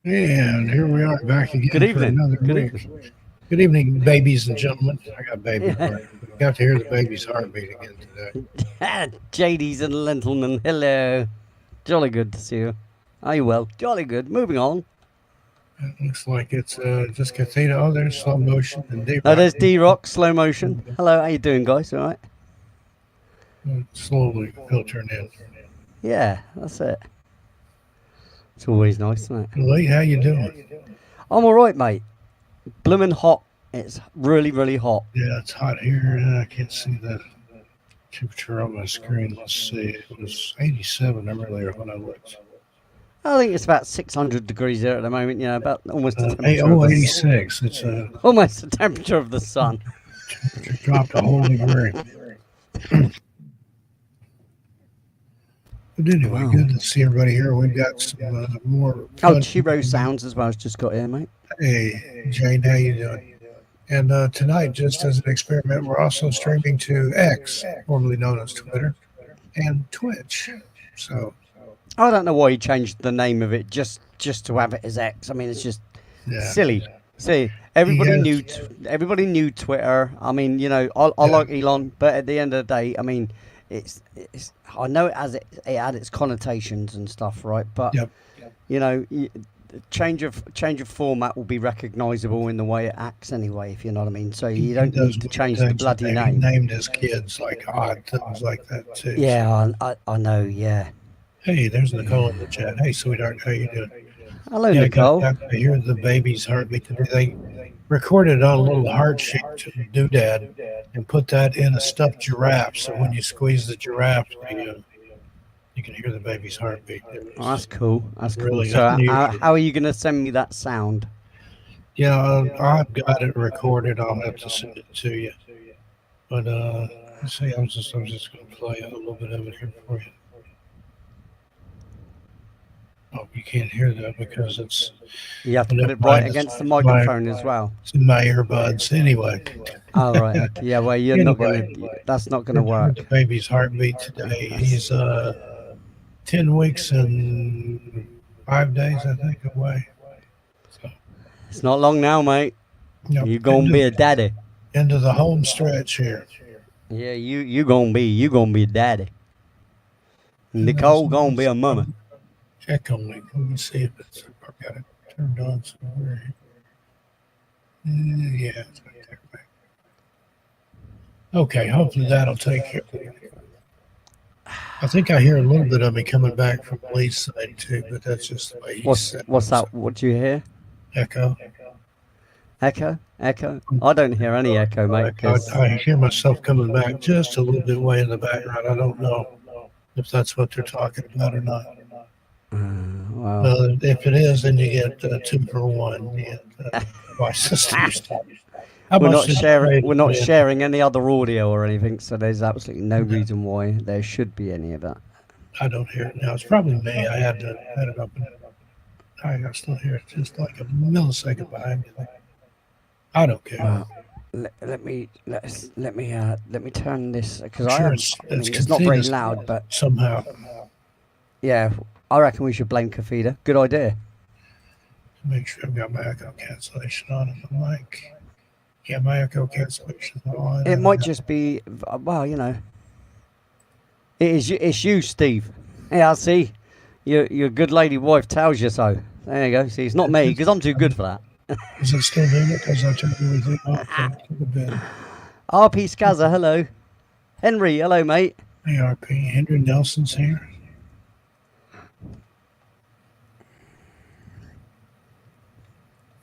And here we are back Good again for evening. another Good week. evening. Good evening, babies and gentlemen. I got baby Yeah. part. Got to hear the baby's heartbeat again today. JDs and gentlemen, hello. Jolly good to see you. Are you well? Jolly good. Moving on. It looks like it's just Kathina. Oh, there's slow motion and Oh, D-Rock there's D-Rock, slow motion. Hello, how you doing, guys? All right? slowly filtering in. Yeah, that's it. It's always nice, isn't it? Lee, how you doing? I'm all right, mate. Blooming hot. It's really, really hot. Yeah, it's hot here. I can't see the temperature on my screen. Let's see. It was 87 earlier when I looked. I think it's about 600 degrees here at the moment. You know, about almost the Hey, temperature of oh, the 86. It's almost the temperature of the sun. temperature dropped a whole degree. But anyway, Wow. good to see everybody here. We've got some more Oh, fun. Chiro sounds as well as just got here, mate. Hey, Jane, how you doing? And tonight, just as an experiment, we're also streaming to X, formerly known as Twitter, and Twitch. So, I don't know why he changed the name of it just to have it as X. I mean, it's just yeah, silly. See, he has, everybody knew Twitter. I mean, you know, I yeah, like Elon, but at the end of the day, I mean, it's I know it had its connotations and stuff, right? But yep. you know, change of format will be recognisable in the way it acts anyway, if you know what I mean. So you He don't does need to weird change the things. bloody He name. named his kids like odd things like that, too. So, Yeah, I know. Yeah, hey, there's Nicole in the yeah. chat. Hey, sweetheart, how you doing? Hello, Yeah, Nicole. got to hear the baby's heartbeat today. They recorded on a little heart shaped doodad and put that in a stuffed giraffe. So when you squeeze the giraffe, you can hear the baby's heartbeat. It Oh, was that's cool. That's cool. really So, unusual. how are you going to send me that sound? Yeah, I've got it recorded. I'll have to send it to you. But let's see. I'm just going to play a little bit of it here for you. Oh, you can't hear that because it's You have well, to put never it right mind. against the My microphone as well. it's in my earbuds anyway. Oh, right. Okay. Yeah. Well, you're not Anyway, gonna. That's not gonna heard the work. baby's heartbeat today. That's. He's 10 weeks and 5 days, I think, away. So, It's not long now, mate. yep, You gonna be a daddy. into the home stretch here. Yeah. You gonna be a daddy. And there's Nicole gonna be a mama. echo link. Let me see if it's I've got it turned on somewhere. Yeah, it's right there. Okay, hopefully that'll take care of it. I think I hear a little bit of me coming back from Lee's side too, but that's just the way he's set. What's So, that? What do you hear? echo. Echo. Echo. I don't hear any echo, mate. Because I hear myself coming back just a little bit way in the background. I don't know if that's what they're talking about or not. well, If it is, then you get 2 for 1. You get device systems. How we're much not did you sharing. pay to We're put not in? sharing any other audio or anything. So there's absolutely no No, reason why there should be any of that. I don't hear it now. It's probably me. I had it open. I still hear it just like a millisecond behind me. I don't care. Well, let me turn this because I'm I sure am. I it's mean, it's not very confused loud, but somehow. yeah, I reckon we should blame Kafida. Good idea. Make sure I've got my echo cancellation on the mic. Yeah, my echo cancellation on. It might just be, well, you know, it's you, Steve. Yeah, I see. Your good lady wife tells you so. There you go. See, it's not me because I'm too good for that. Is it still doing it? Because I turned everything off to the bed. RP Scazza, hello. Henry, hello, mate. ARP, Andrew Nelson's here.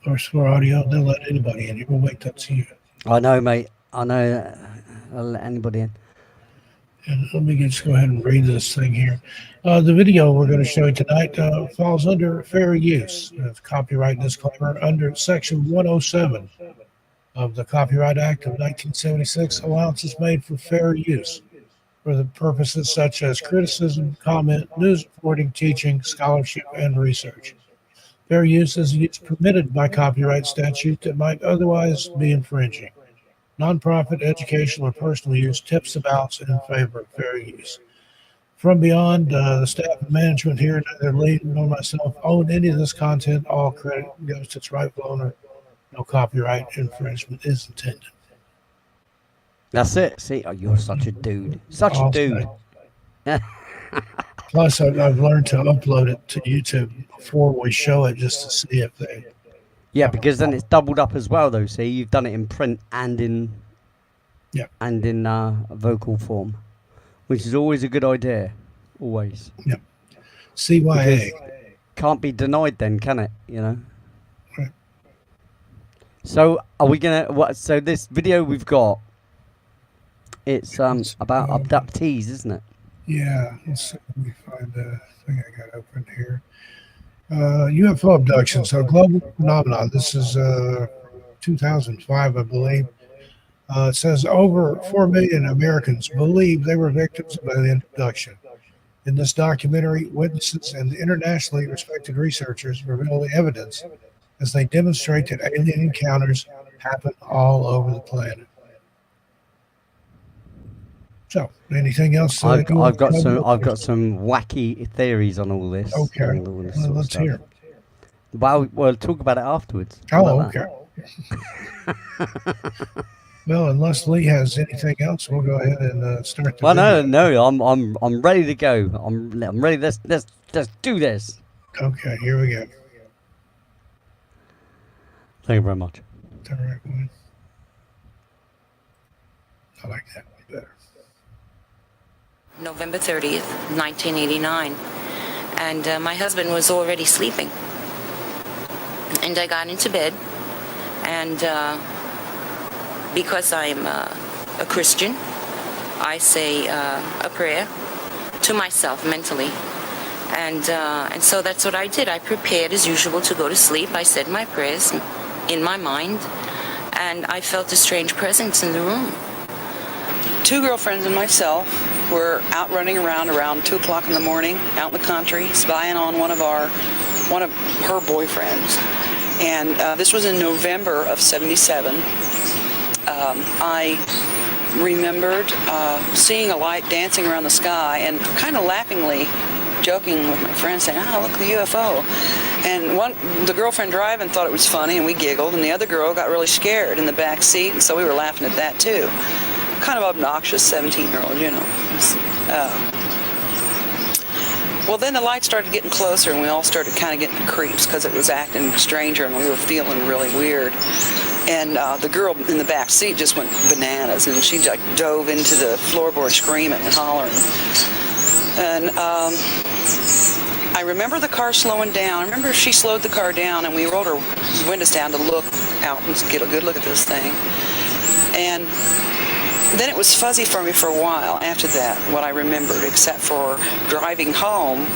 Of course, for audio, they'll let anybody in here. We'll wait till it's you. I know, mate. I know. I'll let anybody in. And let me just go ahead and read this thing here. The video we're going to show you tonight falls under fair use. Copyright disclaimer under Section 107 of the Copyright Act of 1976. Allowances made for fair use for the purposes such as criticism, comment, news reporting, teaching, scholarship, and research. Fair use is use permitted by copyright statute that might otherwise be infringing. Nonprofit, educational, or personal use tips the balance in favor of fair use. From beyond, the staff and management here, neither Lee nor myself own any of this content. All credit goes to its rightful owner. No copyright infringement is intended. That's it. See, oh, you're such a dude. Such a I'll dude. say. Plus, I've learned to upload it to YouTube before we show it just to see if they. Yeah, because then it's doubled up as well, though. See, you've done it in print and in vocal form, which is always a good idea. Always. Yeah. CYA. Because can't be denied, then, can it? You know. Right. So, are we gonna? What? So this video we've got. It's about abductees, isn't it? Yeah. Let's see. Let me find the thing I got open here. UFO abductions, so global phenomenon. This is 2005, I believe. It says over 4 million Americans believe they were victims of alien abduction. In this documentary, witnesses and internationally respected researchers reveal the evidence as they demonstrate that alien encounters happen all over the planet. So, anything else? I've got some wacky theories on all this. Okay, let's hear. Well, we'll talk about it afterwards. Oh, okay. Well, unless Lee has anything else, we'll go ahead and start the video. No, I'm ready to go. I'm ready. Let's do this. Okay, here we go. Thank you very much. The right one. I like that one better. November 30th, 1989. And my husband was already sleeping. And I got into bed. And because I'm a Christian, I say a prayer to myself mentally. And so that's what I did. I prepared as usual to go to sleep. I said my prayers in my mind. And I felt a strange presence in the room. Two girlfriends and myself were out running around 2 o'clock in the morning, out in the country, spying on one of her boyfriends. And this was in November of '77. I remembered seeing a light dancing around the sky and kind of laughingly joking with my friend saying, "Oh, look, the UFO." And the girlfriend driving thought it was funny and we giggled, and the other girl got really scared in the back seat, and so we were laughing at that too. Kind of obnoxious 17-year-old, you know. Well, then the light started getting closer, and we all started kind of getting creeps because it was acting stranger, and we were feeling really weird. And the girl in the back seat just went bananas, and she like dove into the floorboard screaming and hollering. And I remember the car slowing down. I remember she slowed the car down, and we rolled our windows down to look out and get a good look at this thing. And then it was fuzzy for me for a while after that, what I remembered, except for driving home,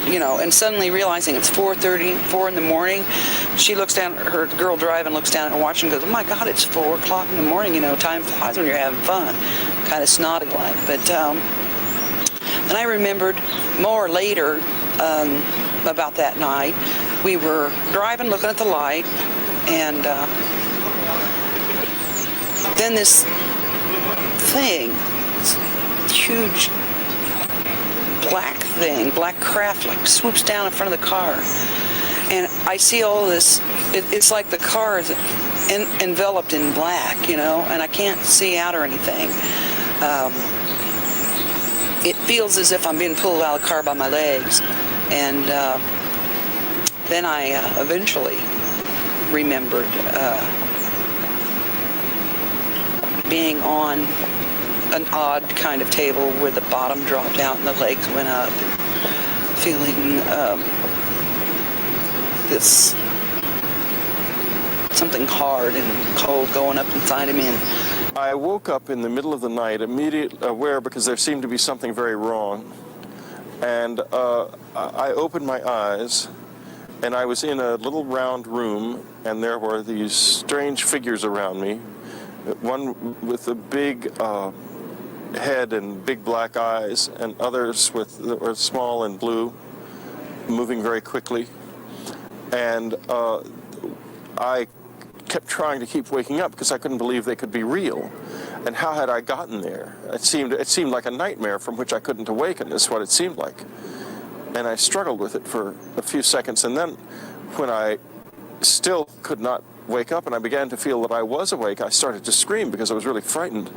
you know, and suddenly realizing it's 4:34 in the morning. She looks down, her girl driving looks down and watching and goes, "Oh my God, it's 4 o'clock in the morning, you know, time flies when you're having fun." Kind of snotty like. But, and I remembered more later about that night. We were driving, looking at the light, and then this thing, huge black craft, like swoops down in front of the car, and I see all this. It's like the car is enveloped in black, you know, and I can't see out or anything. It feels as if I'm being pulled out of the car by my legs, and then I eventually remembered being on an odd kind of table where the bottom dropped out and the legs went up, and feeling this something hard and cold going up inside of me. And I woke up in the middle of the night, immediately aware because there seemed to be something very wrong. And I opened my eyes, and I was in a little round room, and there were these strange figures around me. One with a big head and big black eyes, and others that were small and blue, moving very quickly. And I kept trying to keep waking up because I couldn't believe they could be real. And how had I gotten there? It seemed like a nightmare from which I couldn't awaken, is what it seemed like. And I struggled with it for a few seconds, and then when I still could not wake up and I began to feel that I was awake, I started to scream because I was really frightened.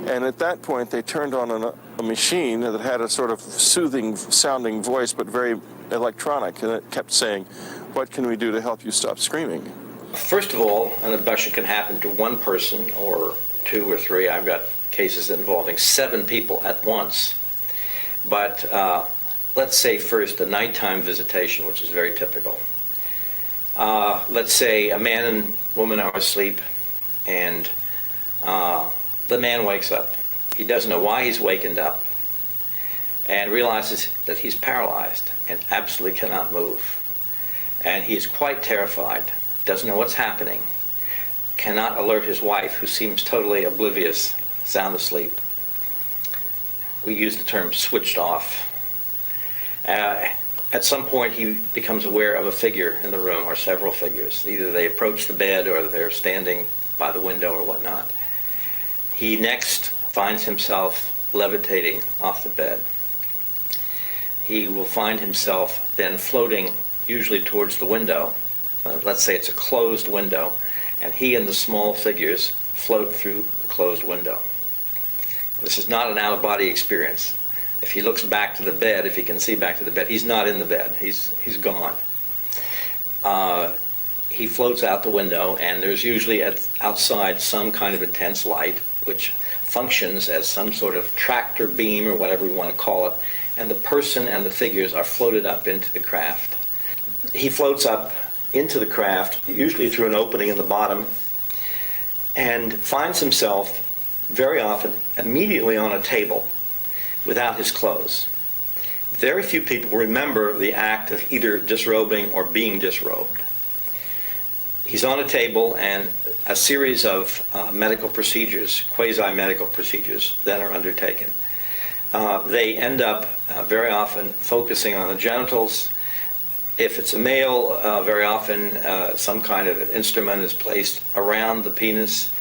And at that point, they turned on a machine that had a sort of soothing sounding voice, but very electronic, and it kept saying, "What can we do to help you stop screaming?" First of all, an abduction can happen to one person or two or three. I've got cases involving 7 people at once. But let's say first a nighttime visitation, which is very typical. Let's say a man and woman are asleep, and the man wakes up. He doesn't know why he's wakened up, and realizes that he's paralyzed and absolutely cannot move. And he is quite terrified, doesn't know what's happening, cannot alert his wife, who seems totally oblivious, sound asleep. We use the term switched off. At some point, he becomes aware of a figure in the room, or several figures. Either they approach the bed, or they're standing by the window, or whatnot. He next finds himself levitating off the bed. He will find himself then floating, usually towards the window. Let's say it's a closed window, and he and the small figures float through the closed window. This is not an out-of-body experience. If he looks back to the bed, if he can see back to the bed, he's not in the bed. He's gone. He floats out the window, and there's usually outside some kind of intense light, which functions as some sort of tractor beam, or whatever we want to call it, and the person and the figures are floated up into the craft. He floats up into the craft, usually through an opening in the bottom, and finds himself very often immediately on a table without his clothes. Very few people remember the act of either disrobing or being disrobed. He's on a table, and a series of medical procedures, quasi-medical procedures, then are undertaken. They end up very often focusing on the genitals. If it's a male, very often some kind of instrument is placed around the penis.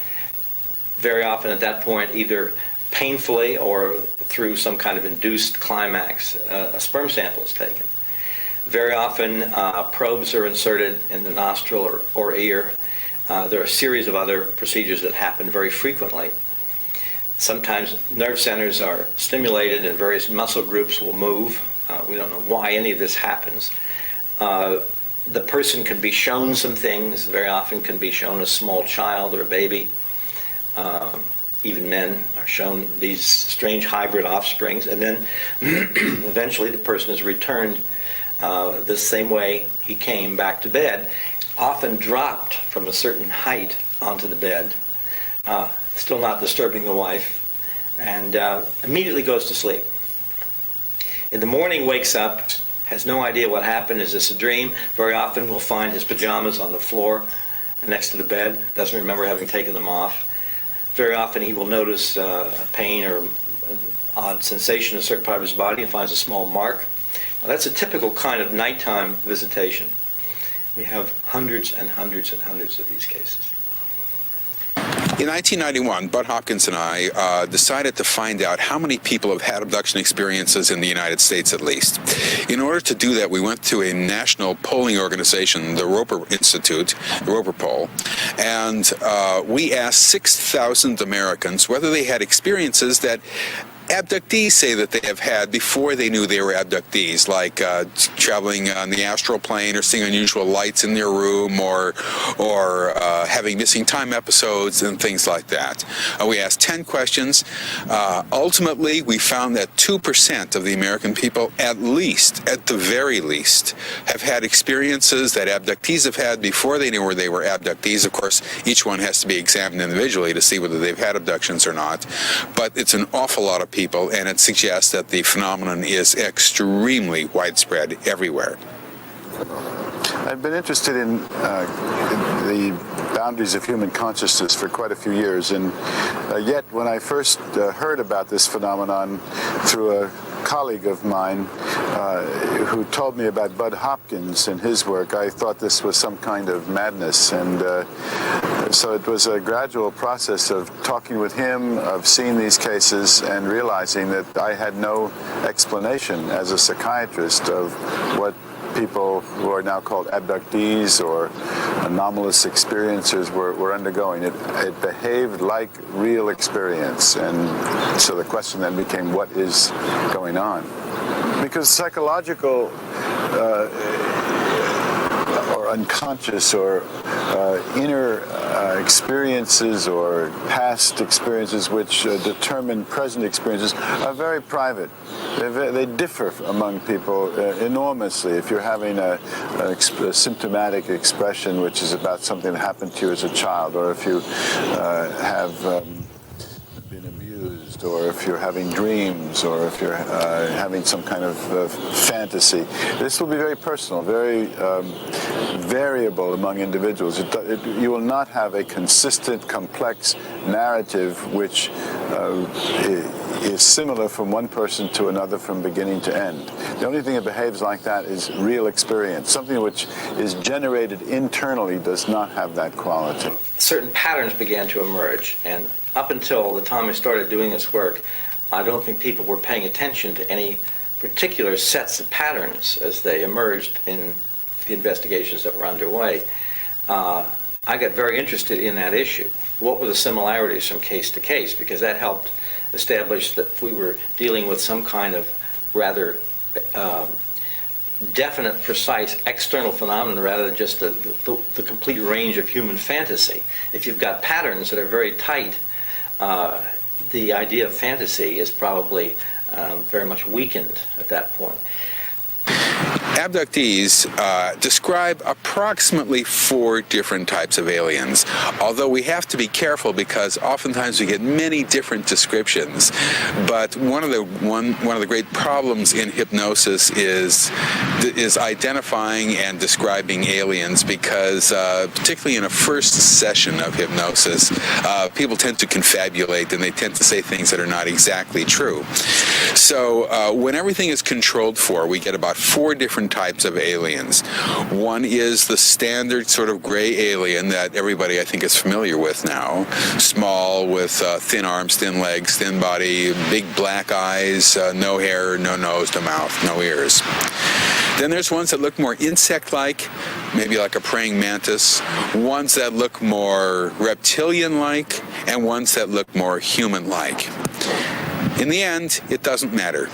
Very often at that point, either painfully or through some kind of induced climax, a sperm sample is taken. Very often, probes are inserted in the nostril or ear. There are a series of other procedures that happen very frequently. Sometimes nerve centers are stimulated and various muscle groups will move. We don't know why any of this happens. The person can be shown some things, very often can be shown a small child or a baby. Even men are shown these strange hybrid offsprings, and then eventually the person is returned the same way he came back to bed, often dropped from a certain height onto the bed, still not disturbing the wife, and immediately goes to sleep. In the morning, wakes up, has no idea what happened. Is this a dream? Very often we'll find his pajamas on the floor next to the bed, doesn't remember having taken them off. Very often he will notice pain or odd sensation in a certain part of his body and finds a small mark. Now, that's a typical kind of nighttime visitation. We have hundreds and hundreds and hundreds of these cases. In 1991, Bud Hopkins and I decided to find out how many people have had abduction experiences in the United States at least. In order to do that, we went to a national polling organization, the Roper Institute, the Roper Poll, and we asked 6,000 Americans whether they had experiences that abductees say that they have had before they knew they were abductees, like traveling on the astral plane, or seeing unusual lights in their room, or having missing time episodes and things like that. We asked 10 questions. Ultimately, we found that 2% of the American people, at the very least, have had experiences that abductees have had before they knew they were abductees. Of course, each one has to be examined individually to see whether they've had abductions or not. But it's an awful lot of people, and it suggests that the phenomenon is extremely widespread everywhere. I've been interested in the boundaries of human consciousness for quite a few years, and yet when I first heard about this phenomenon through a colleague of mine who told me about Bud Hopkins and his work, I thought this was some kind of madness, and So it was a gradual process of talking with him, of seeing these cases, and realizing that I had no explanation as a psychiatrist of what people who are now called abductees or anomalous experiencers were undergoing. It behaved like real experience, and so the question then became, what is going on? Because psychological or unconscious or inner experiences or past experiences which determine present experiences are very private. They differ among people enormously. If you're having a symptomatic expression which is about something that happened to you as a child, or if you have been abused, or if you're having dreams, or if you're having some kind of fantasy, this will be very personal, very variable among individuals. You will not have a consistent, complex narrative which is similar from one person to another from beginning to end. The only thing that behaves like that is real experience. Something which is generated internally does not have that quality. Certain patterns began to emerge, and up until the time I started doing this work, I don't think people were paying attention to any particular sets of patterns as they emerged in the investigations that were underway. I got very interested in that issue. What were the similarities from case to case? Because that helped establish that we were dealing with some kind of rather definite, precise external phenomenon rather than just the complete range of human fantasy. If you've got patterns that are very tight, the idea of fantasy is probably very much weakened at that point. Abductees describe approximately 4 different types of aliens, although we have to be careful because oftentimes we get many different descriptions. But one of the great problems in hypnosis is identifying and describing aliens, because particularly in a first session of hypnosis, people tend to confabulate and they tend to say things that are not exactly true. So when everything is controlled for, we get about 4 different types of aliens. One is the standard sort of gray alien that everybody I think is familiar with now. Small, with thin arms, thin legs, thin body, big black eyes, no hair, no nose, no mouth, no ears. Then there's ones that look more insect-like, maybe like a praying mantis, ones that look more reptilian-like, and ones that look more human-like. In the end, it doesn't matter.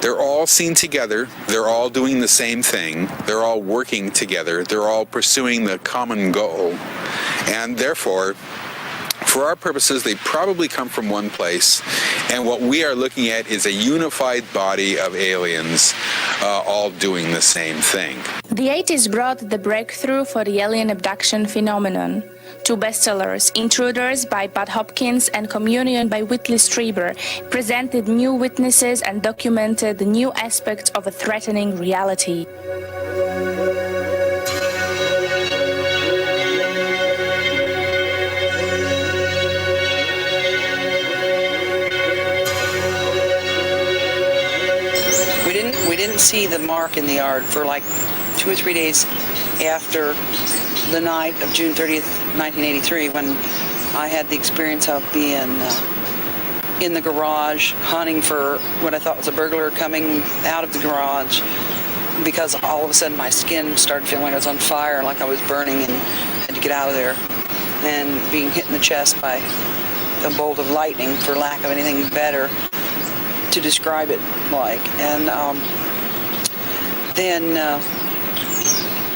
They're all seen together, they're all doing the same thing, they're all working together, they're all pursuing the common goal, and therefore, for our purposes, they probably come from one place, and what we are looking at is a unified body of aliens all doing the same thing. The 80s brought the breakthrough for the alien abduction phenomenon. 2 bestsellers, Intruders by Bud Hopkins and Communion by Whitley Strieber, presented new witnesses and documented new aspects of a threatening reality. We didn't see the mark in the yard for like 2 or 3 days after the night of June 30th, 1983, when I had the experience of being in the garage hunting for what I thought was a burglar coming out of the garage, because all of a sudden my skin started feeling like I was on fire, like I was burning, and had to get out of there, and being hit in the chest by a bolt of lightning, for lack of anything better to describe it like. And then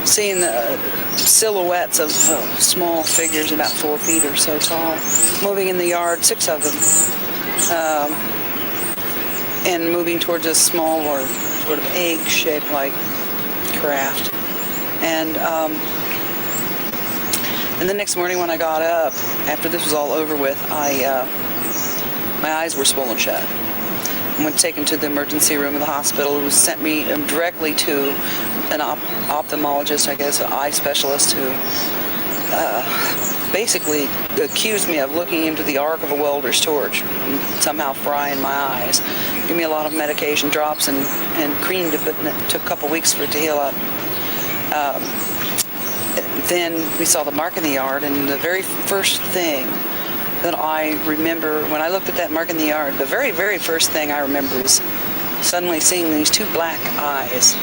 seeing the silhouettes of small figures about 4 feet or so tall moving in the yard, 6 of them, and moving towards a small or sort of egg-shaped like craft. And the next morning when I got up, after this was all over with, my eyes were swollen shut. When taken to the emergency room of the hospital, it was sent me directly to an ophthalmologist, I guess, an eye specialist, who basically accused me of looking into the arc of a welder's torch and somehow frying my eyes. Give me a lot of medication, drops, and cream to put in it. It took a couple weeks for it to heal up. then we saw the mark in the yard, and the very first thing that I remember when I looked at that mark in the yard, the very, very first thing I remember is suddenly seeing these two black eyes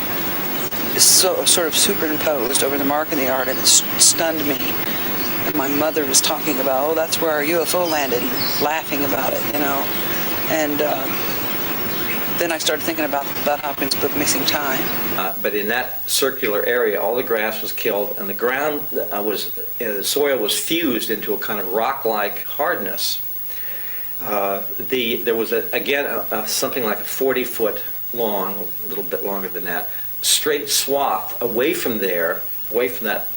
sort of superimposed over the mark in the yard, and it stunned me. And my mother was talking about, oh, that's where our UFO landed, laughing about it, you know. And then I started thinking about Bud Hopkins' book, Missing Time. But in that circular area, all the grass was killed, and the ground the soil was fused into a kind of rock-like hardness. There was something like a 40-foot long, a little bit longer than that, straight swath away from that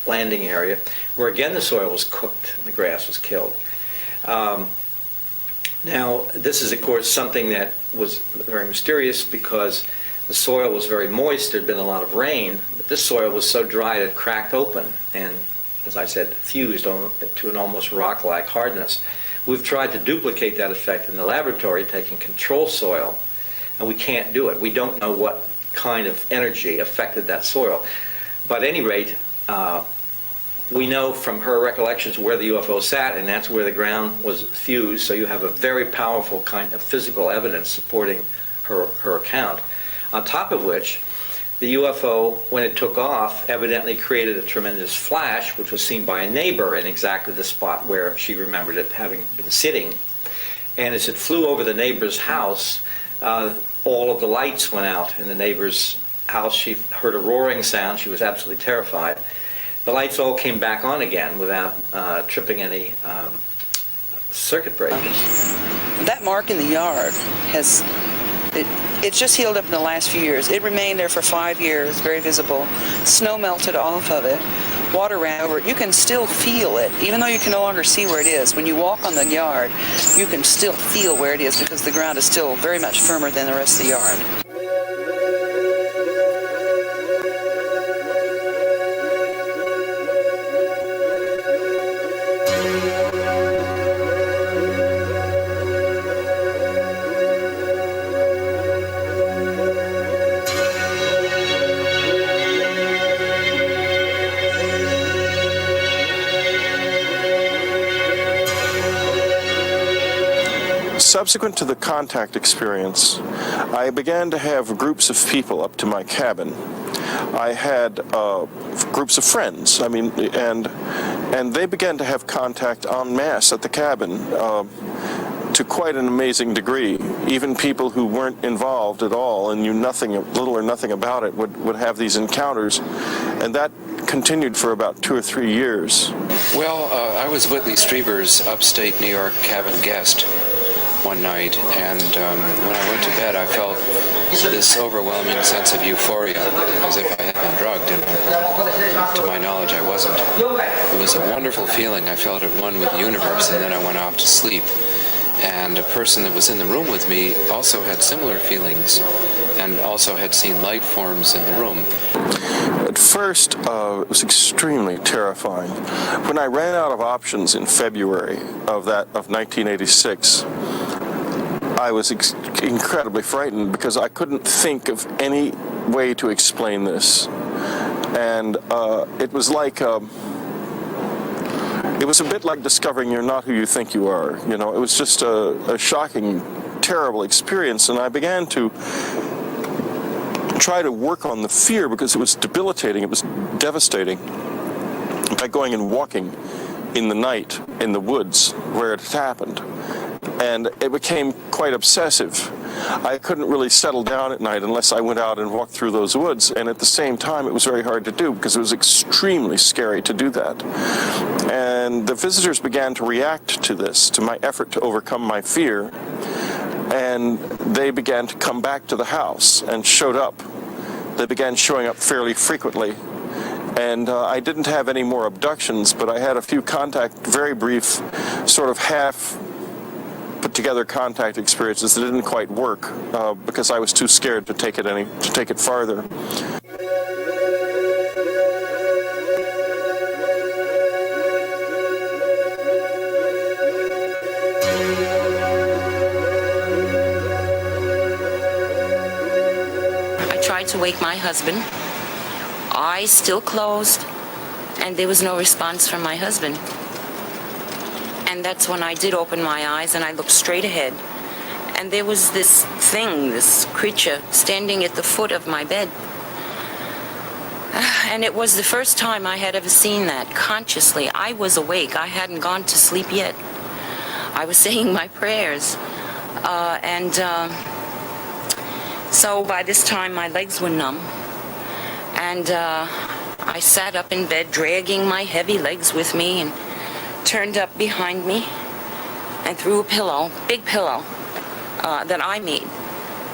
landing area, where again the soil was cooked and the grass was killed. Now, this is, of course, something that was very mysterious because the soil was very moist. There had been a lot of rain, but this soil was so dry it cracked open and, as I said, fused to an almost rock-like hardness. We've tried to duplicate that effect in the laboratory, taking control soil, and we can't do it. We don't know what kind of energy affected that soil. But at any rate, we know from her recollections where the UFO sat, and that's where the ground was fused, so you have a very powerful kind of physical evidence supporting her account. On top of which, the UFO, when it took off, evidently created a tremendous flash, which was seen by a neighbor in exactly the spot where she remembered it having been sitting. And as it flew over the neighbor's house, all of the lights went out in the neighbor's house. She heard a roaring sound. She was absolutely terrified. The lights all came back on again without tripping any circuit breakers. That mark in the yard it's just healed up in the last few years. It remained there for 5 years, very visible. Snow melted off of it. Water ran over it. You can still feel it, even though you can no longer see where it is. When you walk on the yard, you can still feel where it is because the ground is still very much firmer than the rest of the yard. Subsequent to the contact experience, I began to have groups of people up to my cabin. I had groups of friends, and they began to have contact en masse at the cabin to quite an amazing degree. Even people who weren't involved at all and knew little or nothing about it would have these encounters, and that continued for about 2 or 3 years. Well, I was Whitley Strieber's upstate New York cabin guest one night, and when I went to bed I felt this overwhelming sense of euphoria, as if I had been drugged, and to my knowledge I wasn't. It was a wonderful feeling. I felt at one with the universe, and then I went off to sleep. And a person that was in the room with me also had similar feelings and also had seen light forms in the room. At first, it was extremely terrifying. When I ran out of options in February of 1986, I was incredibly frightened because I couldn't think of any way to explain this. And it was like, it was a bit like discovering you're not who you think you are. You know, it was just a shocking, terrible experience, and I began to try to work on the fear because it was debilitating, it was devastating, by going and walking in the night in the woods where it had happened. And it became quite obsessive. I couldn't really settle down at night unless I went out and walked through those woods, and at the same time it was very hard to do because it was extremely scary to do that. And the visitors began to react to this, to my effort to overcome my fear, and they began to come back to the house and showed up. They began showing up fairly frequently. And I didn't have any more abductions, but I had a few very brief, sort of half put together contact experiences that didn't quite work because I was too scared to take it farther. I tried to wake my husband. Eyes still closed, and there was no response from my husband. And that's when I did open my eyes and I looked straight ahead. And there was this thing, this creature, standing at the foot of my bed. And it was the first time I had ever seen that consciously. I was awake. I hadn't gone to sleep yet. I was saying my prayers. So by this time my legs were numb. And I sat up in bed, dragging my heavy legs with me, and turned up behind me and threw a pillow, big pillow, that I made.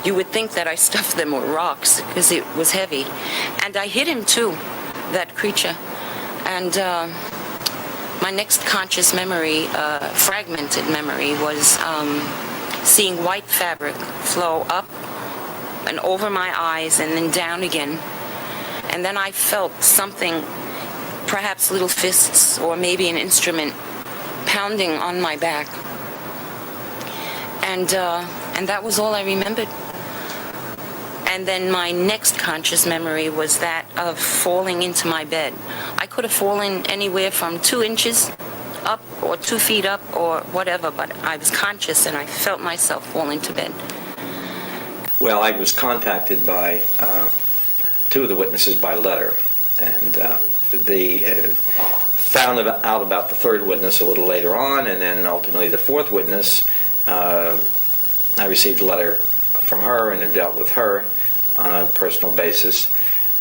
You would think that I stuffed them with rocks because it was heavy. And I hit him too, that creature. And my next conscious memory, fragmented memory, was seeing white fabric flow up and over my eyes and then down again. And then I felt something, perhaps little fists or maybe an instrument, pounding on my back. And that was all I remembered. And then my next conscious memory was that of falling into my bed. I could have fallen anywhere from 2 inches up or 2 feet up or whatever, but I was conscious and I felt myself fall into bed. Well, I was contacted by 2 of the witnesses by letter, and they found out about the 3rd witness a little later on, and then ultimately the 4th witness, I received a letter from her and have dealt with her on a personal basis.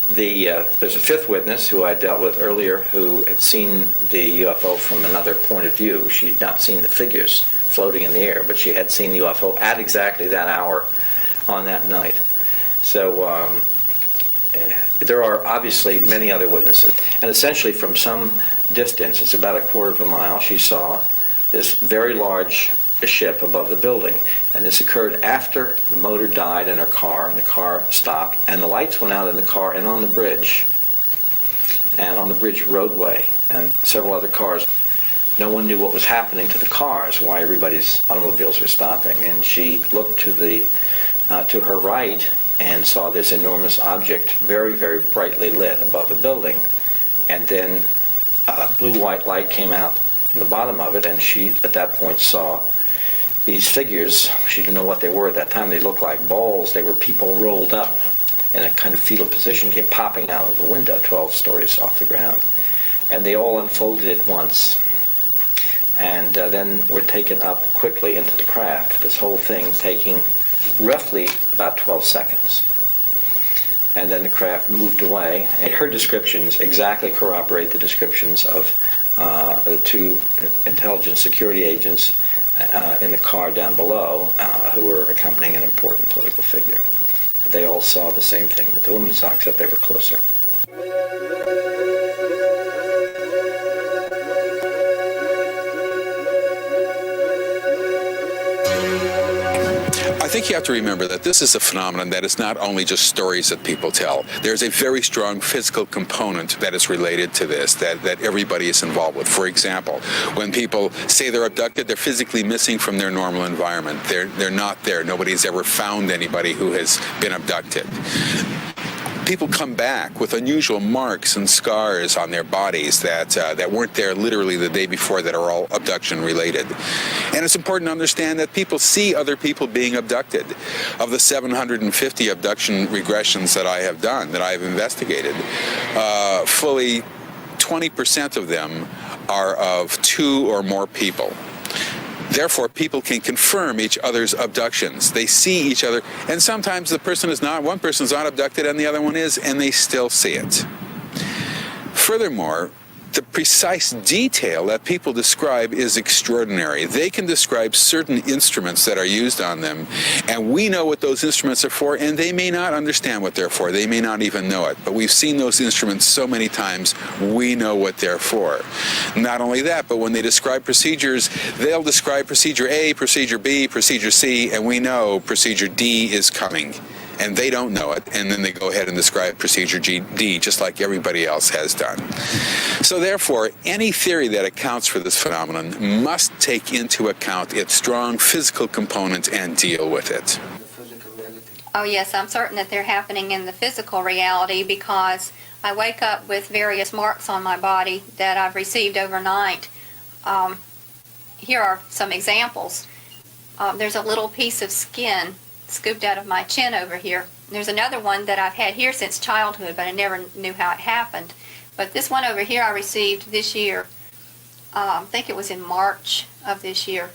There's a 5th witness who I dealt with earlier who had seen the UFO from another point of view. She'd not seen the figures floating in the air, but she had seen the UFO at exactly that hour on that night. So there are obviously many other witnesses. And essentially from some distance, it's about a quarter of a mile, she saw this very large ship above the building. And this occurred after the motor died in her car, and the car stopped, and the lights went out in the car and on the bridge, and on the bridge roadway, and several other cars. No one knew what was happening to the cars, why everybody's automobiles were stopping. And she looked to her right and saw this enormous object, very, very brightly lit above a building. And then blue-white light came out from the bottom of it, and she, at that point, saw these figures. She didn't know what they were at that time. They looked like balls. They were people rolled up in a kind of fetal position, came popping out of the window 12 stories off the ground. And they all unfolded at once, and then were taken up quickly into the craft, this whole thing taking roughly about 12 seconds. And then the craft moved away. And her descriptions exactly corroborate the descriptions of the 2 intelligence security agents in the car down below who were accompanying an important political figure. They all saw the same thing that the women saw, except they were closer. I think you have to remember that this is a phenomenon that is not only just stories that people tell. There's a very strong physical component that is related to this, that everybody is involved with. For example, when people say they're abducted, they're physically missing from their normal environment. They're not there. Nobody's ever found anybody who has been abducted. People come back with unusual marks and scars on their bodies that weren't there literally the day before, that are all abduction related. And it's important to understand that people see other people being abducted. Of the 750 abduction regressions that I have done, that I have investigated, fully 20% of them are of 2 or more people. Therefore, people can confirm each other's abductions. They see each other, and sometimes the person is not, one person's not abducted and the other one is, and they still see it. Furthermore, the precise detail that people describe is extraordinary. They can describe certain instruments that are used on them, and we know what those instruments are for, and they may not understand what they're for. They may not even know it. But we've seen those instruments so many times, we know what they're for. Not only that, but when they describe procedures, they'll describe procedure A, procedure B, procedure C, and we know procedure D is coming. And they don't know it, and then they go ahead and describe procedure D, just like everybody else has done. So therefore, any theory that accounts for this phenomenon must take into account its strong physical component and deal with it. Oh yes, I'm certain that they're happening in the physical reality, because I wake up with various marks on my body that I've received overnight. Here are some examples. There's a little piece of skin scooped out of my chin over here. There's another one that I've had here since childhood, but I never knew how it happened. But this one over here I received this year. I think it was in March of this year.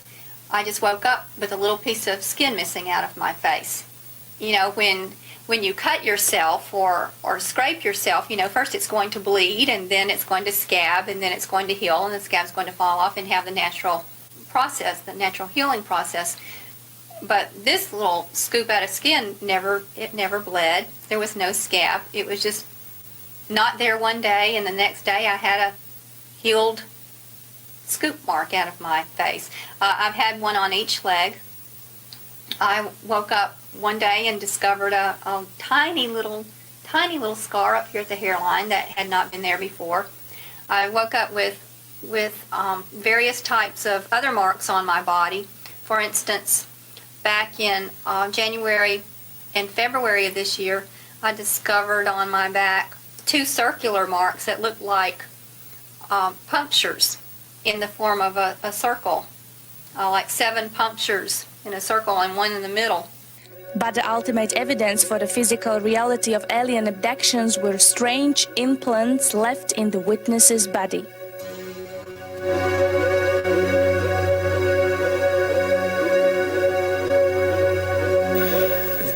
I just woke up with a little piece of skin missing out of my face. You know, when you cut yourself or scrape yourself, you know, first it's going to bleed, and then it's going to scab, and then it's going to heal, and the scab's going to fall off and have the natural process, the natural healing process. But this little scoop out of skin never bled. There was no scab. It was just not there one day, and the next day I had a healed scoop mark out of my face. I've had one on each leg. I woke up one day and discovered a tiny little scar up here at the hairline that had not been there before. I woke up with various types of other marks on my body. For instance, back in January and February of this year, I discovered on my back 2 circular marks that looked like punctures in the form of a circle, like 7 punctures in a circle and one in the middle. But the ultimate evidence for the physical reality of alien abductions were strange implants left in the witness's body.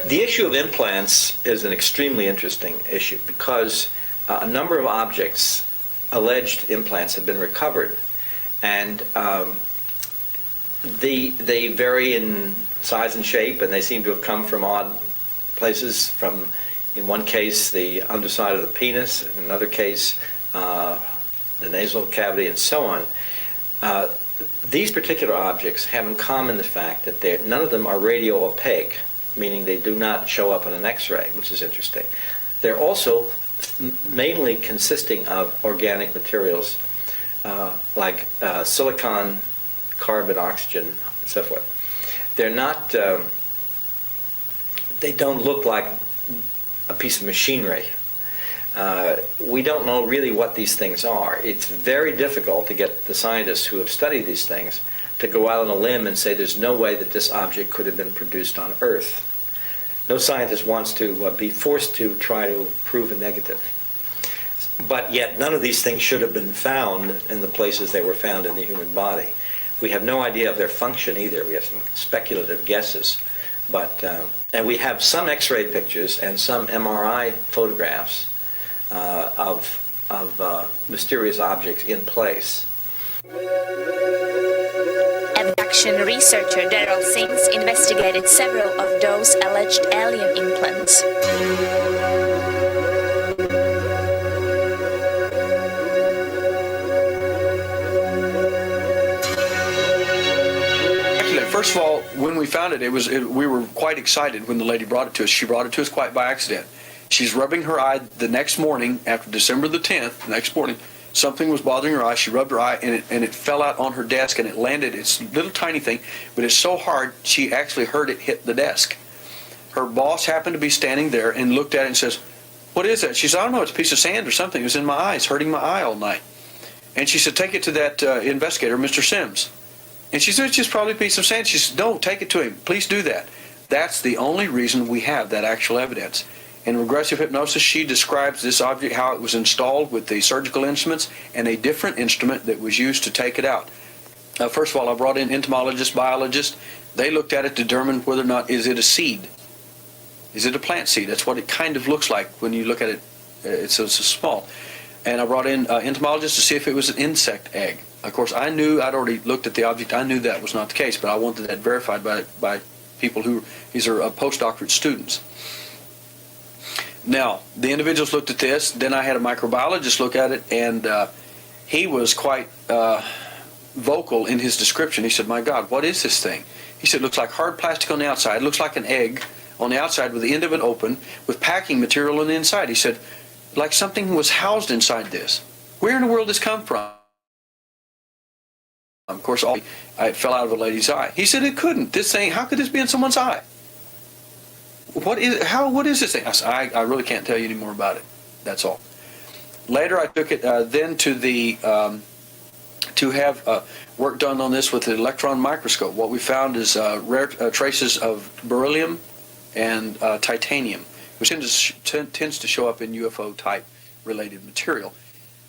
The issue of implants is an extremely interesting issue because a number of objects, alleged implants, have been recovered, and they vary in size and shape, and they seem to have come from odd places. From, in one case, the underside of the penis; in another case, the nasal cavity, and so on. These particular objects have in common the fact that none of them are radio opaque, meaning they do not show up on an X-ray, which is interesting. They're also mainly consisting of organic materials like silicon, carbon, oxygen, and so forth. They're not, they don't look like a piece of machinery. We don't know really what these things are. It's very difficult to get the scientists who have studied these things to go out on a limb and say there's no way that this object could have been produced on Earth. No scientist wants to be forced to try to prove a negative. But yet none of these things should have been found in the places they were found in the human body. We have no idea of their function either. We have some speculative guesses. But, and we have some X-ray pictures and some MRI photographs of mysterious objects in place. Abduction researcher Daryl Sings investigated several of those alleged alien implants. First of all, when we found it, we were quite excited when the lady brought it to us. She brought it to us quite by accident. She's rubbing her eye the next morning, after December the 10th, the next morning, something was bothering her eye. She rubbed her eye, and it fell out on her desk, and it landed. It's a little tiny thing, but it's so hard, she actually heard it hit the desk. Her boss happened to be standing there and looked at it and says, "What is that?" She said, "I don't know, it's a piece of sand or something. It was in my eye. It's hurting my eye all night." And she said, "Take it to that investigator, Mr. Sims." And she said, "It's just probably a piece of sand." She said, "No, take it to him. Please do that." That's the only reason we have that actual evidence. In regressive hypnosis, she describes this object, how it was installed with the surgical instruments and a different instrument that was used to take it out. First of all, I brought in entomologists, biologists. They looked at it, determined whether or not, is it a seed? Is it a plant seed? That's what it kind of looks like when you look at it. It's so small. And I brought in entomologists to see if it was an insect egg. Of course, I knew, I'd already looked at the object, I knew that was not the case, but I wanted that verified by people who, these are postdoctorate students. Now, the individuals looked at this, then I had a microbiologist look at it, and he was quite vocal in his description. He said, "My God, what is this thing?" He said, "It looks like hard plastic on the outside, it looks like an egg on the outside with the end of it open, with packing material on the inside." He said, "Like something was housed inside this. Where in the world did this come from?" Of course, it fell out of a lady's eye. He said it couldn't. This thing, how could this be in someone's eye? What is this thing? I said, I really can't tell you any more about it. That's all. Later, I took it then to the to have work done on this with the electron microscope. What we found is rare traces of beryllium and titanium, which tends to show up in UFO type related material,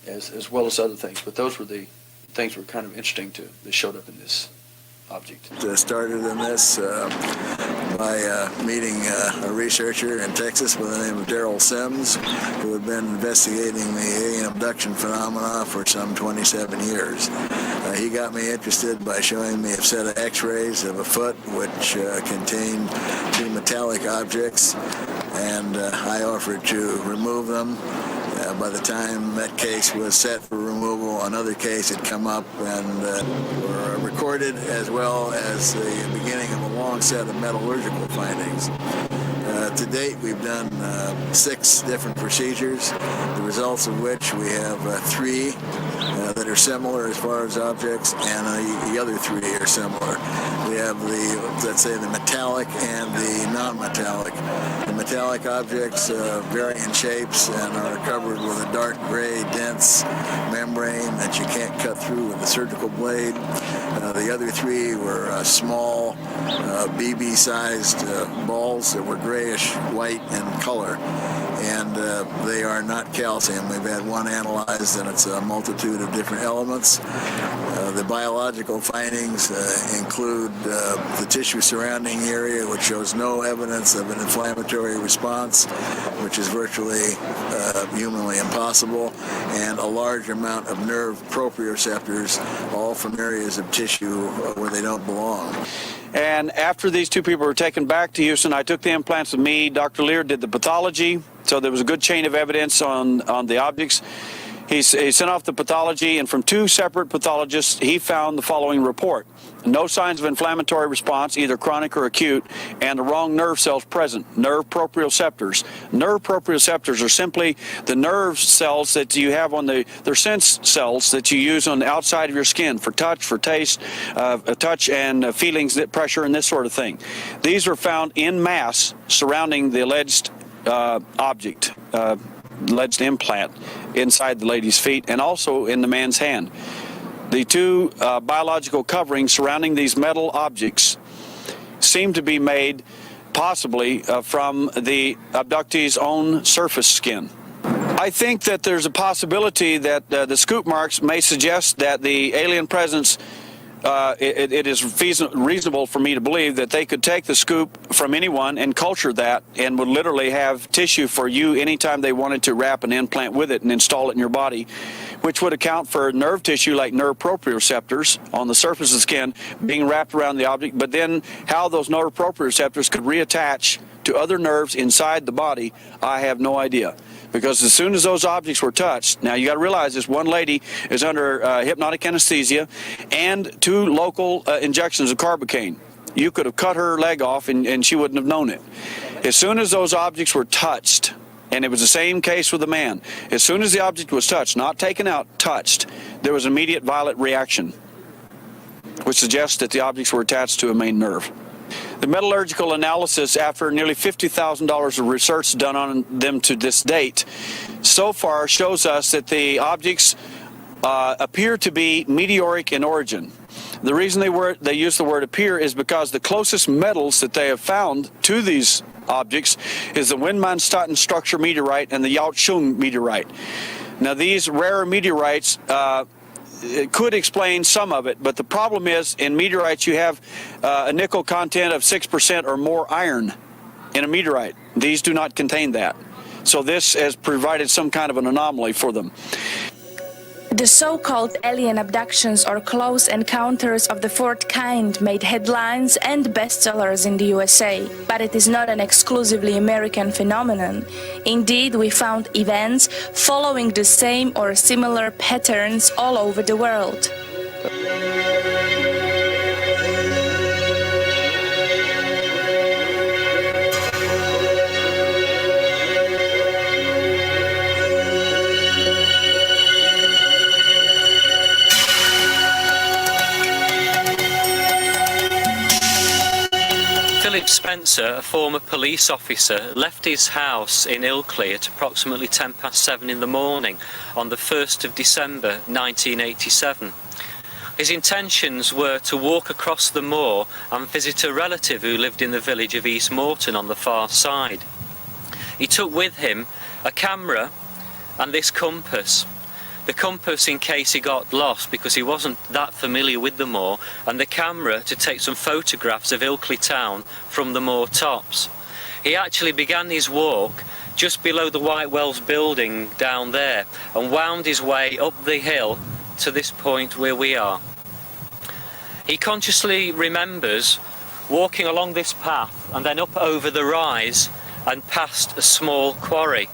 as well as other things. But those were the things that were kind of interesting that showed up in this object. Started in this by meeting a researcher in Texas by the name of Darrell Sims, who had been investigating the alien abduction phenomena for some 27 years. He got me interested by showing me a set of x-rays of a foot which contained two metallic objects, and I offered to remove them. By the time that case was set for removal, another case had come up and were recorded, as well as the beginning of a long set of metallurgical findings. To date, we've done 6 different procedures, the results of which we have 3 that are similar as far as objects, and the other 3 are similar. We have let's say, the metallic and the non-metallic. The metallic objects vary in shapes and are covered with a dark gray, dense membrane that you can't cut through with a surgical blade. The other 3 were small, BB-sized balls that were grayish white in color, and they are not calcium. We've had one analyzed, and it's a multitude of different elements. The biological findings include the tissue surrounding the area, which shows no evidence of an inflammatory response, which is virtually humanly impossible, and a large amount of nerve proprioceptors, all from areas of tissue where they don't belong. And after these 2 people were taken back to Houston, I took the implants with me. Dr. Lear did the pathology, so there was a good chain of evidence on the objects. He sent off the pathology, and from 2 separate pathologists, he found the following report. No signs of inflammatory response, either chronic or acute, and the wrong nerve cells present, nerve proprioceptors. Nerve proprioceptors are simply the nerve cells that you have on they're sense cells that you use on the outside of your skin for touch, for taste, touch and feelings, pressure, and this sort of thing. These are found in mass surrounding the alleged object, alleged implant inside the lady's feet, and also in the man's hand. The 2 biological coverings surrounding these metal objects seem to be made possibly from the abductee's own surface skin. I think that there's a possibility that the scoop marks may suggest that the alien presence it is reasonable for me to believe that they could take the scoop from anyone and culture that, and would literally have tissue for you anytime they wanted to wrap an implant with it and install it in your body, which would account for nerve tissue like nerve proprioceptors on the surface of the skin being wrapped around the object, but then how those nerve proprioceptors could reattach to other nerves inside the body, I have no idea. Because as soon as those objects were touched, now you got to realize this one lady is under hypnotic anesthesia and 2 local injections of carbocaine. You could have cut her leg off and she wouldn't have known it. As soon as those objects were touched, and it was the same case with the man, as soon as the object was touched, not taken out, touched, there was immediate violent reaction, which suggests that the objects were attached to a main nerve. The metallurgical analysis, after nearly $50,000 of research done on them to this date, so far shows us that the objects appear to be meteoric in origin. The reason they use the word appear is because the closest metals that they have found to these objects is the Windmanstatten structure meteorite and the Yaochung meteorite. Now, these rare meteorites it could explain some of it, but the problem is in meteorites you have a nickel content of 6% or more iron in a meteorite. These do not contain that. So this has provided some kind of an anomaly for them. The so-called alien abductions or close encounters of the 4th kind made headlines and bestsellers in the USA, but it is not an exclusively American phenomenon. Indeed, we found events following the same or similar patterns all over the world. Philip Spencer, a former police officer, left his house in Ilkley at approximately 7:10 in the morning on the 1st of December 1987. His intentions were to walk across the moor and visit a relative who lived in the village of East Morton on the far side. He took with him a camera and this compass. The compass in case he got lost because he wasn't that familiar with the moor, and the camera to take some photographs of Ilkley town from the moor tops. He actually began his walk just below the White Wells building down there and wound his way up the hill to this point where we are. He consciously remembers walking along this path and then up over the rise and past a small quarry.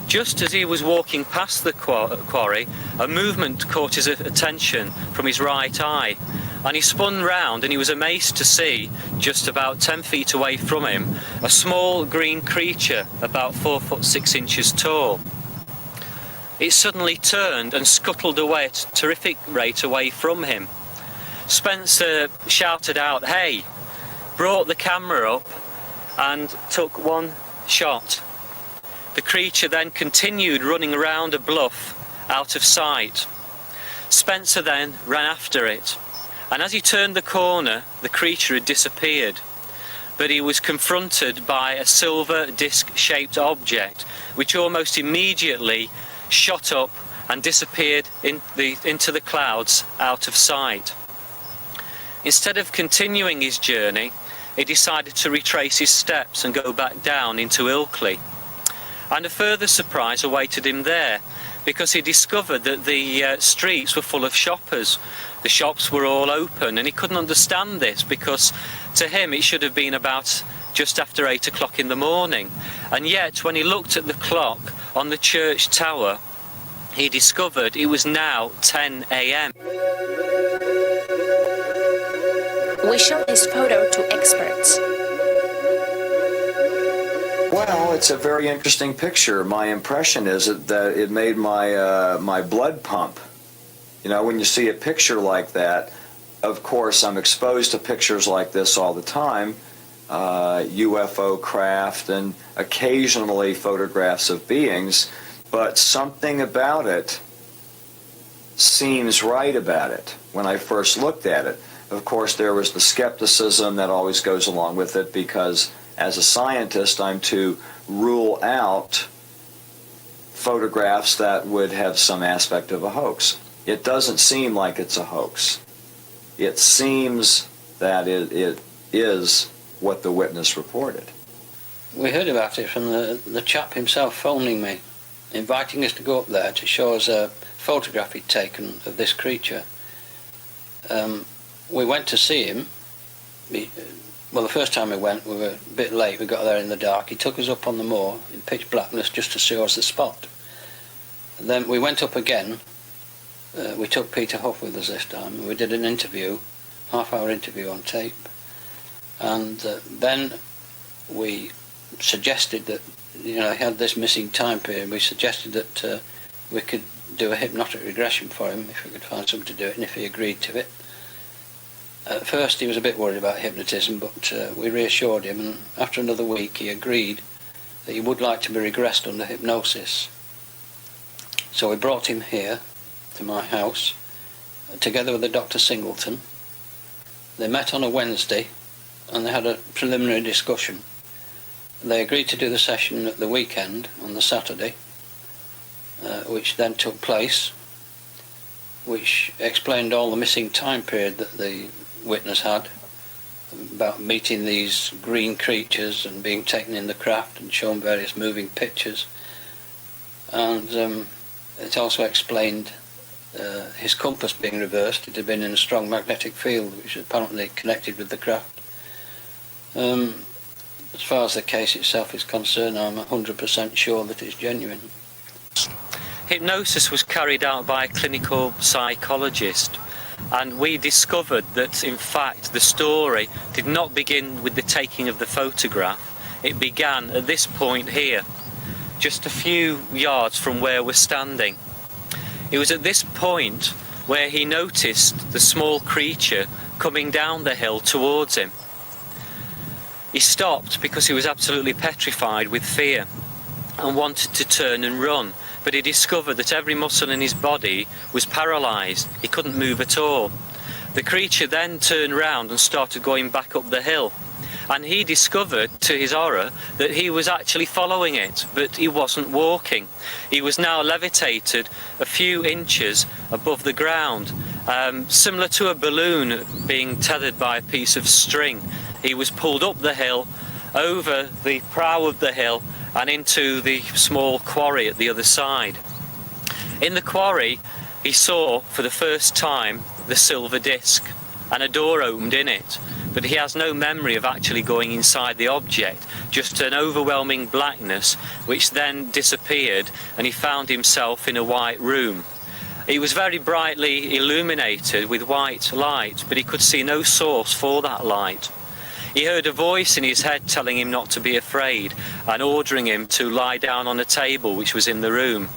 Just as he was walking past the quarry, a movement caught his attention from his right eye, and he spun round and he was amazed to see, just about 10 feet away from him, a small green creature about 4 foot 6 inches tall. It suddenly turned and scuttled away at a terrific rate away from him. Spencer shouted out, "Hey!" brought the camera up and took one shot. The creature then continued running around a bluff out of sight. Spencer then ran after it, and as he turned the corner, the creature had disappeared. But he was confronted by a silver disc-shaped object, which almost immediately shot up and disappeared into the clouds out of sight. Instead of continuing his journey, he decided to retrace his steps and go back down into Ilkley. And a further surprise awaited him there, because he discovered that the streets were full of shoppers. The shops were all open, and he couldn't understand this because to him it should have been about just after 8 o'clock in the morning. And yet when he looked at the clock on the church tower, he discovered it was now 10 a.m. We showed this photo to experts. Well, it's a very interesting picture. My impression is that it made my blood pump. You know, when you see a picture like that, of course, I'm exposed to pictures like this all the time, UFO craft and occasionally photographs of beings, but something about it seems right about it when I first looked at it. Of course, there was the skepticism that always goes along with it because as a scientist, I'm to rule out photographs that would have some aspect of a hoax. It doesn't seem like it's a hoax. It seems that it is what the witness reported. We heard about it from the chap himself phoning me, inviting us to go up there to show us a photograph he'd taken of this creature. We went to see him. Well, the first time we went, we were a bit late. We got there in the dark. He took us up on the moor in pitch blackness just to show us the spot. And then we went up again. We took Peter Huff with us this time. We did an interview, half-hour interview on tape. And then we suggested that, you know, he had this missing time period. We suggested that we could do a hypnotic regression for him if we could find someone to do it, and if he agreed to it. At first he was a bit worried about hypnotism, but we reassured him, and after another week he agreed that he would like to be regressed under hypnosis. So we brought him here to my house, together with Dr. Singleton. They met on a Wednesday and they had a preliminary discussion. They agreed to do the session at the weekend, on the Saturday, which then took place, which explained all the missing time period that the witness had about meeting these green creatures and being taken in the craft and shown various moving pictures. And it also explained his compass being reversed. It had been in a strong magnetic field which apparently connected with the craft. As far as the case itself is concerned, I'm 100% sure that it's genuine. Hypnosis was carried out by a clinical psychologist, and we discovered that in fact the story did not begin with the taking of the photograph. It began at this point here, just a few yards from where we're standing. It was at this point where he noticed the small creature coming down the hill towards him. He stopped because he was absolutely petrified with fear and wanted to turn and run, but he discovered that every muscle in his body was paralysed. He couldn't move at all. The creature then turned round and started going back up the hill, and he discovered, to his horror, that he was actually following it, but he wasn't walking. He was now levitated a few inches above the ground, similar to a balloon being tethered by a piece of string. He was pulled up the hill, over the brow of the hill, and into the small quarry at the other side. In the quarry, he saw for the first time the silver disc, and a door opened in it, but he has no memory of actually going inside the object, just an overwhelming blackness which then disappeared, and he found himself in a white room. It was very brightly illuminated with white light, but he could see no source for that light. He heard a voice in his head telling him not to be afraid and ordering him to lie down on a table which was in the room.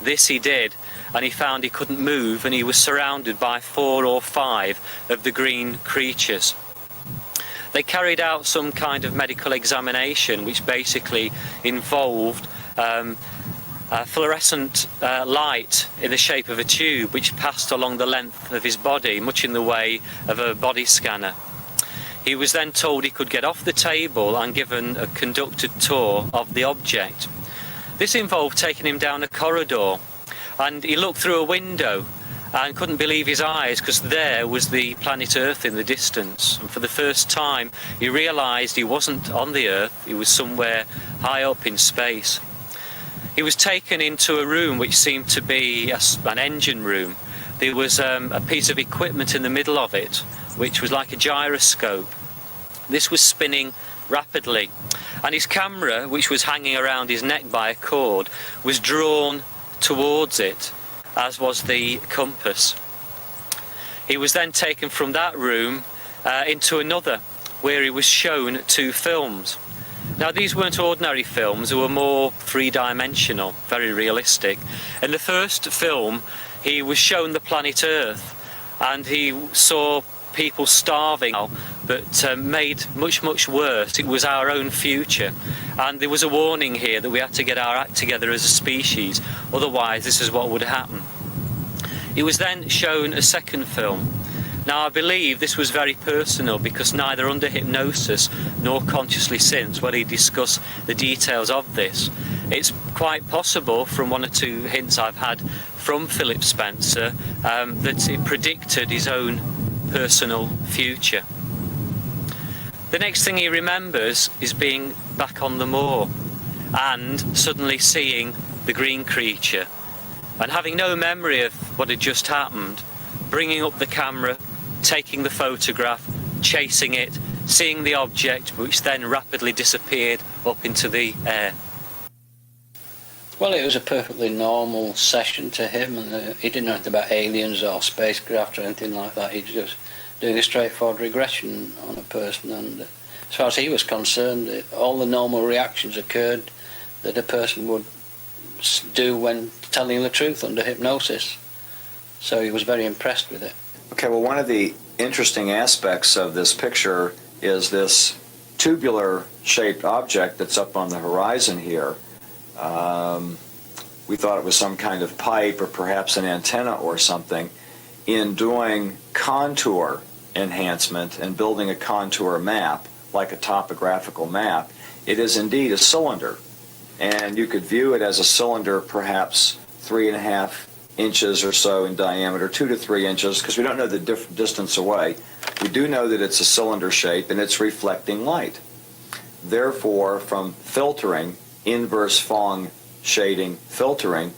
This he did, and he found he couldn't move, and he was surrounded by 4 or 5 of the green creatures. They carried out some kind of medical examination which basically involved a fluorescent light in the shape of a tube which passed along the length of his body, much in the way of a body scanner. He was then told he could get off the table and given a conducted tour of the object. This involved taking him down a corridor, and he looked through a window and couldn't believe his eyes, because there was the planet Earth in the distance. And for the first time he realised he wasn't on the Earth, he was somewhere high up in space. He was taken into a room which seemed to be an engine room. There was a piece of equipment in the middle of it, which was like a gyroscope. This was spinning rapidly, and his camera, which was hanging around his neck by a cord, was drawn towards it, as was the compass. He was then taken from that room into another, where he was shown 2 films. Now, these weren't ordinary films, they were more 3-dimensional, very realistic. In the first film, he was shown the planet Earth, and he saw people starving, but made much worse, it was our own future. And there was a warning here that we had to get our act together as a species, otherwise this is what would happen. He was then shown a second film. Now, I believe this was very personal, because neither under hypnosis nor consciously since will he discuss the details of this. It's quite possible, from 1 or 2 hints I've had from Philip Spencer, that it predicted his own personal future. The next thing he remembers is being back on the moor and suddenly seeing the green creature, and having no memory of what had just happened, bringing up the camera, taking the photograph, chasing it, seeing the object, which then rapidly disappeared up into the air. Well, it was a perfectly normal session to him, and he didn't know anything about aliens or spacecraft or anything like that. He was just doing a straightforward regression on a person, and as far as he was concerned, all the normal reactions occurred that a person would do when telling the truth under hypnosis. So he was very impressed with it. Okay, well, one of the interesting aspects of this picture is this tubular-shaped object that's up on the horizon here. We thought it was some kind of pipe or perhaps an antenna or something. In doing contour enhancement and building a contour map, like a topographical map, it is indeed a cylinder. And you could view it as a cylinder perhaps 3.5 inches or so in diameter, 2 to 3 inches, because we don't know the distance away. We do know that it's a cylinder shape and it's reflecting light. Therefore, from filtering, inverse Phong shading filtering,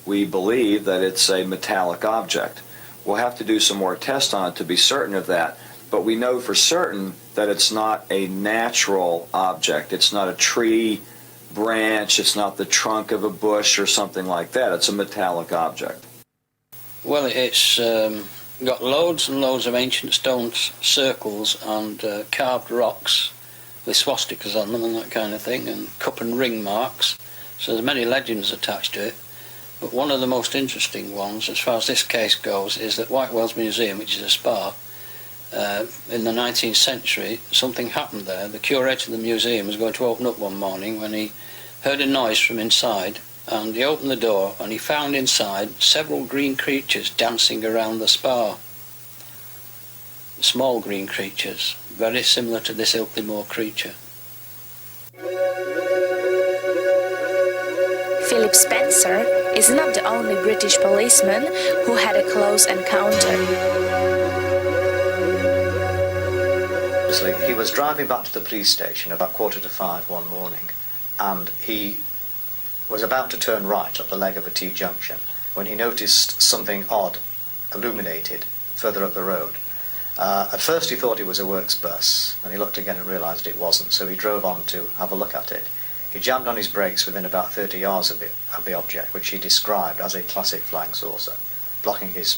we believe that it's a metallic object. We'll have to do some more tests on it to be certain of that, but we know for certain that it's not a natural object. It's not a tree branch, it's not the trunk of a bush or something like that. It's a metallic object. Well, it's got loads and loads of ancient stone circles and carved rocks with swastikas on them and that kind of thing, and cup and ring marks. So there's many legends attached to it. But one of the most interesting ones, as far as this case goes, is that White Wells Museum, which is a spa, in the 19th century, something happened there. The curator of the museum was going to open up one morning when he heard a noise from inside, and he opened the door and he found inside several green creatures dancing around the spa. Small green creatures, very similar to this Ilkley Moor creature. Philip Spencer is not the only British policeman who had a close encounter. He was driving back to the police station about 4:45 one morning, and he was about to turn right up the leg of a T-junction when he noticed something odd illuminated further up the road. At first he thought it was a works bus, and he looked again and realised it wasn't, so he drove on to have a look at it. He jammed on his brakes within about 30 yards of the object, which he described as a classic flying saucer, blocking his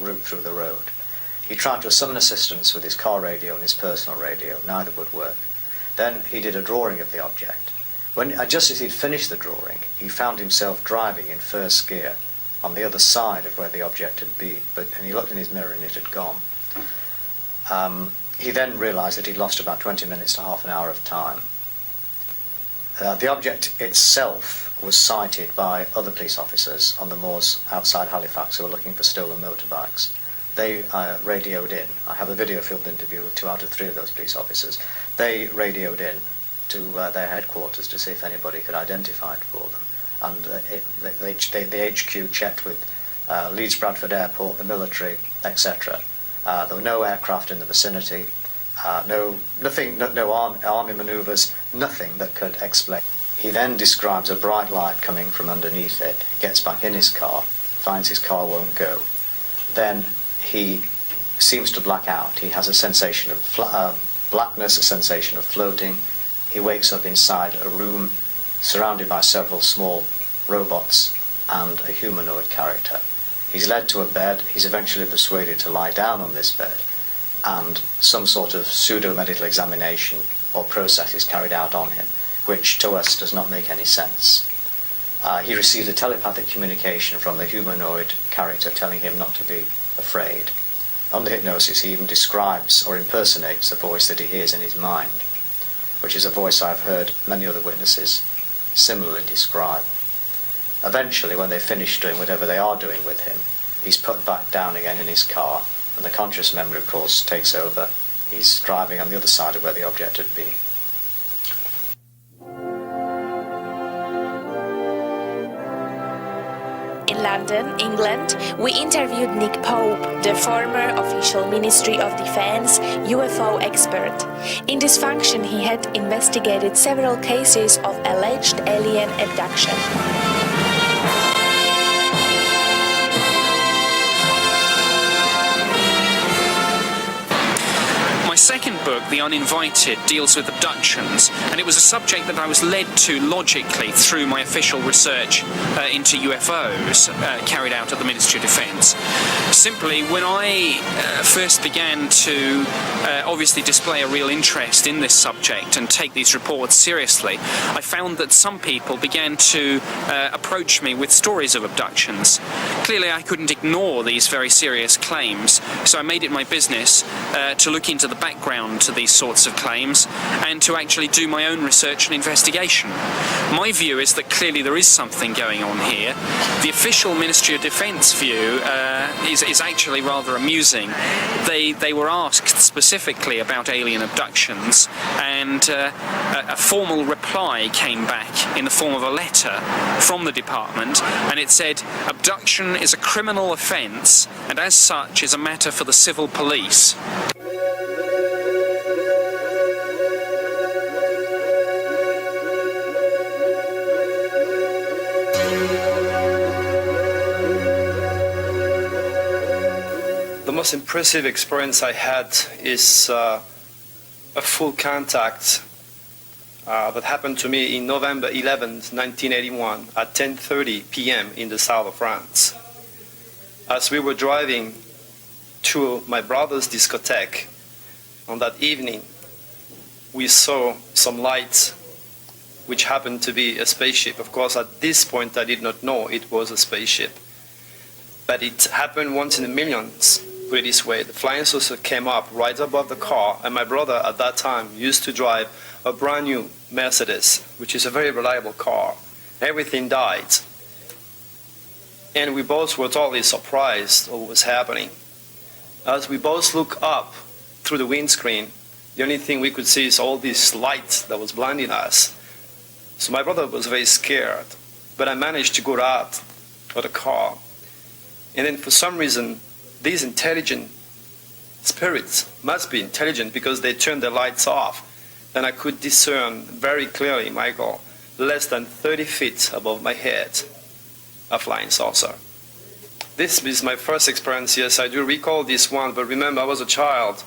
route through the road. He tried to summon assistance with his car radio and his personal radio. Neither would work. Then he did a drawing of the object. Just as he'd finished the drawing, he found himself driving in first gear on the other side of where the object had been, and he looked in his mirror and it had gone. He then realised that he'd lost about 20 minutes to half an hour of time. The object itself was sighted by other police officers on the moors outside Halifax who were looking for stolen motorbikes. They radioed in. I have a video filmed interview with 2 out of 3 of those police officers. They radioed in to their headquarters to see if anybody could identify it for them. And the HQ checked with Leeds Bradford Airport, the military, etc. There were no aircraft in the vicinity, no army manoeuvres, nothing that could explain. He then describes a bright light coming from underneath it. He gets back in his car, finds his car won't go. Then he seems to black out. He has a sensation of blackness, a sensation of floating. He wakes up inside a room surrounded by several small robots and a humanoid character. He's led to a bed. He's eventually persuaded to lie down on this bed, and some sort of pseudo-medical examination or process is carried out on him, which to us does not make any sense. He receives a telepathic communication from the humanoid character telling him not to be afraid. Under hypnosis, he even describes or impersonates the voice that he hears in his mind, which is a voice I've heard many other witnesses similarly describe. Eventually, when they finish doing whatever they are doing with him, he's put back down again in his car, and the conscious memory, of course, takes over. He's driving on the other side of where the object had been. In London, England, we interviewed Nick Pope, the former official Ministry of Defense UFO expert. In this function, he had investigated several cases of alleged alien abduction. My second book, The Uninvited, deals with abductions, and it was a subject that I was led to logically through my official research into UFOs carried out at the Ministry of Defence. Simply, when I first began to obviously display a real interest in this subject and take these reports seriously, I found that some people began to approach me with stories of abductions. Clearly, I couldn't ignore these very serious claims, so I made it my business to look into the background to these sorts of claims and to actually do my own research and investigation. My view is that clearly there is something going on here. The official Ministry of Defence view is actually rather amusing. They were asked specifically about alien abductions, and a formal reply came back in the form of a letter from the department, and it said, "Abduction is a criminal offence and as such is a matter for the civil police." The most impressive experience I had is a full contact that happened to me in November 11th, 1981 at 10:30 p.m. in the south of France. As we were driving to my brother's discotheque on that evening, we saw some lights which happened to be a spaceship. Of course, at this point I did not know it was a spaceship, but it happened once in a million put it this way, the flying saucer came up right above the car, and my brother at that time used to drive a brand new Mercedes, which is a very reliable car. Everything died. And we both were totally surprised of what was happening. As we both looked up through the windscreen, the only thing we could see is all this light that was blinding us. So my brother was very scared, but I managed to go out of the car. And then for some reason, these intelligent spirits must be intelligent because they turned the lights off. And I could discern very clearly, Michael, less than 30 feet above my head, a flying saucer. This is my first experience. Yes, I do recall this one, but remember, I was a child,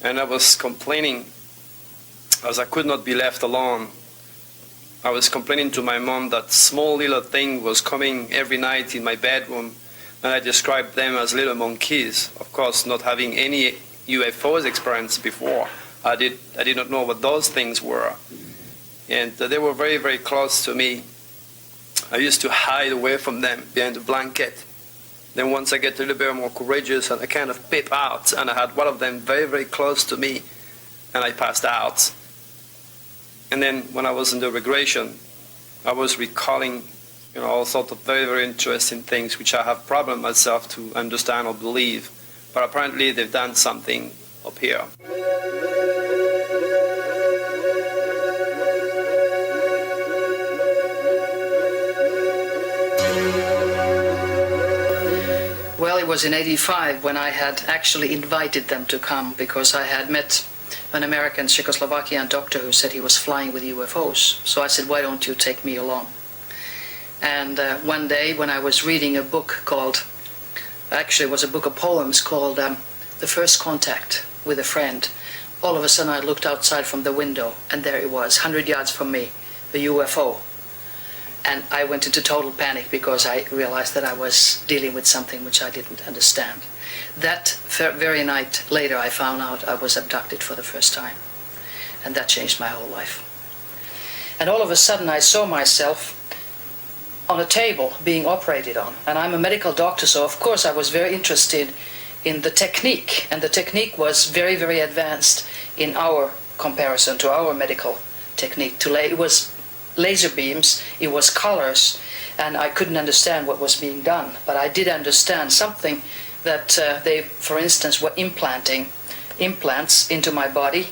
and I was complaining as I could not be left alone. I was complaining to my mom that small little thing was coming every night in my bedroom, and I described them as little monkeys. Of course, not having any UFOs experience before, I did not know what those things were. And they were very, very close to me. I used to hide away from them behind a blanket. Then once I get a little bit more courageous, and I kind of peep out, and I had one of them very, very close to me, and I passed out. And then when I was in the regression, I was recalling, all sorts of very, very interesting things which I have problem myself to understand or believe. But apparently they've done something up here. Well, it was in '85 when I had actually invited them to come because I had met an American Czechoslovakian doctor who said he was flying with UFOs. So I said, why don't you take me along? And one day when I was reading a book called, actually it was a book of poems called The First Contact with a Friend, all of a sudden I looked outside from the window and there it was, 100 yards from me, a UFO. And I went into total panic because I realized that I was dealing with something which I didn't understand. That very night later I found out I was abducted for the first time. And that changed my whole life. And all of a sudden I saw myself on a table being operated on. And I'm a medical doctor, so of course I was very interested in the technique. And the technique was very, very advanced in our comparison to our medical technique. It was laser beams, it was colors, and I couldn't understand what was being done. But I did understand something that they, for instance, were implanting implants into my body,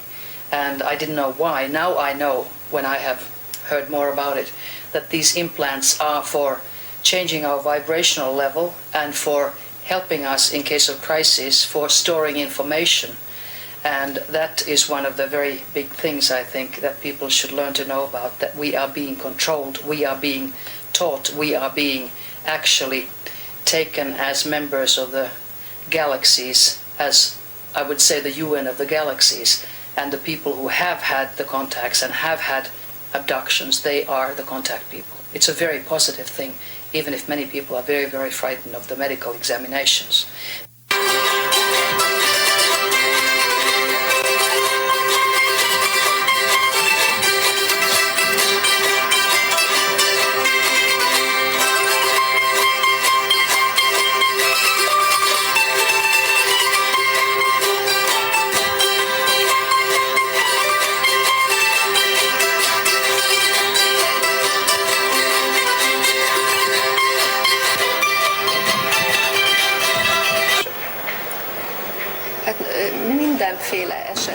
and I didn't know why. Now I know, when I have heard more about it, that these implants are for changing our vibrational level and for helping us in case of crisis, for storing information. And that is one of the very big things, I think, that people should learn to know about, that we are being controlled, we are being taught, we are being actually taken as members of the galaxies, as I would say the UN of the galaxies, and the people who have had the contacts and have had abductions, they are the contact people. It's a very positive thing, even if many people are very, very frightened of the medical examinations.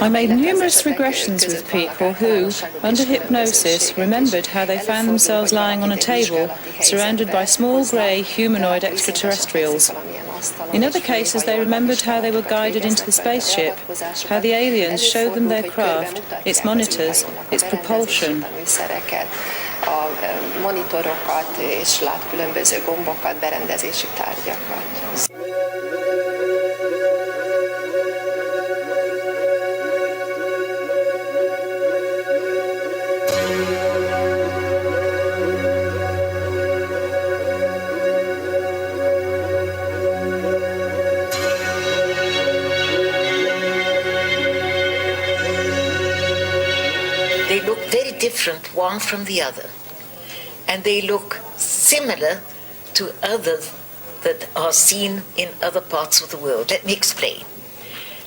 I made numerous regressions with people who, under hypnosis, remembered how they found themselves lying on a table surrounded by small grey humanoid extraterrestrials. In other cases, they remembered how they were guided into the spaceship, how the aliens showed them their craft, its monitors, its propulsion. A monitorokat, és lát különböző gombokat, berendezési tárgyakat. They look very different one from the other, and they look similar to other that are seen in other parts of the world. Let me explain.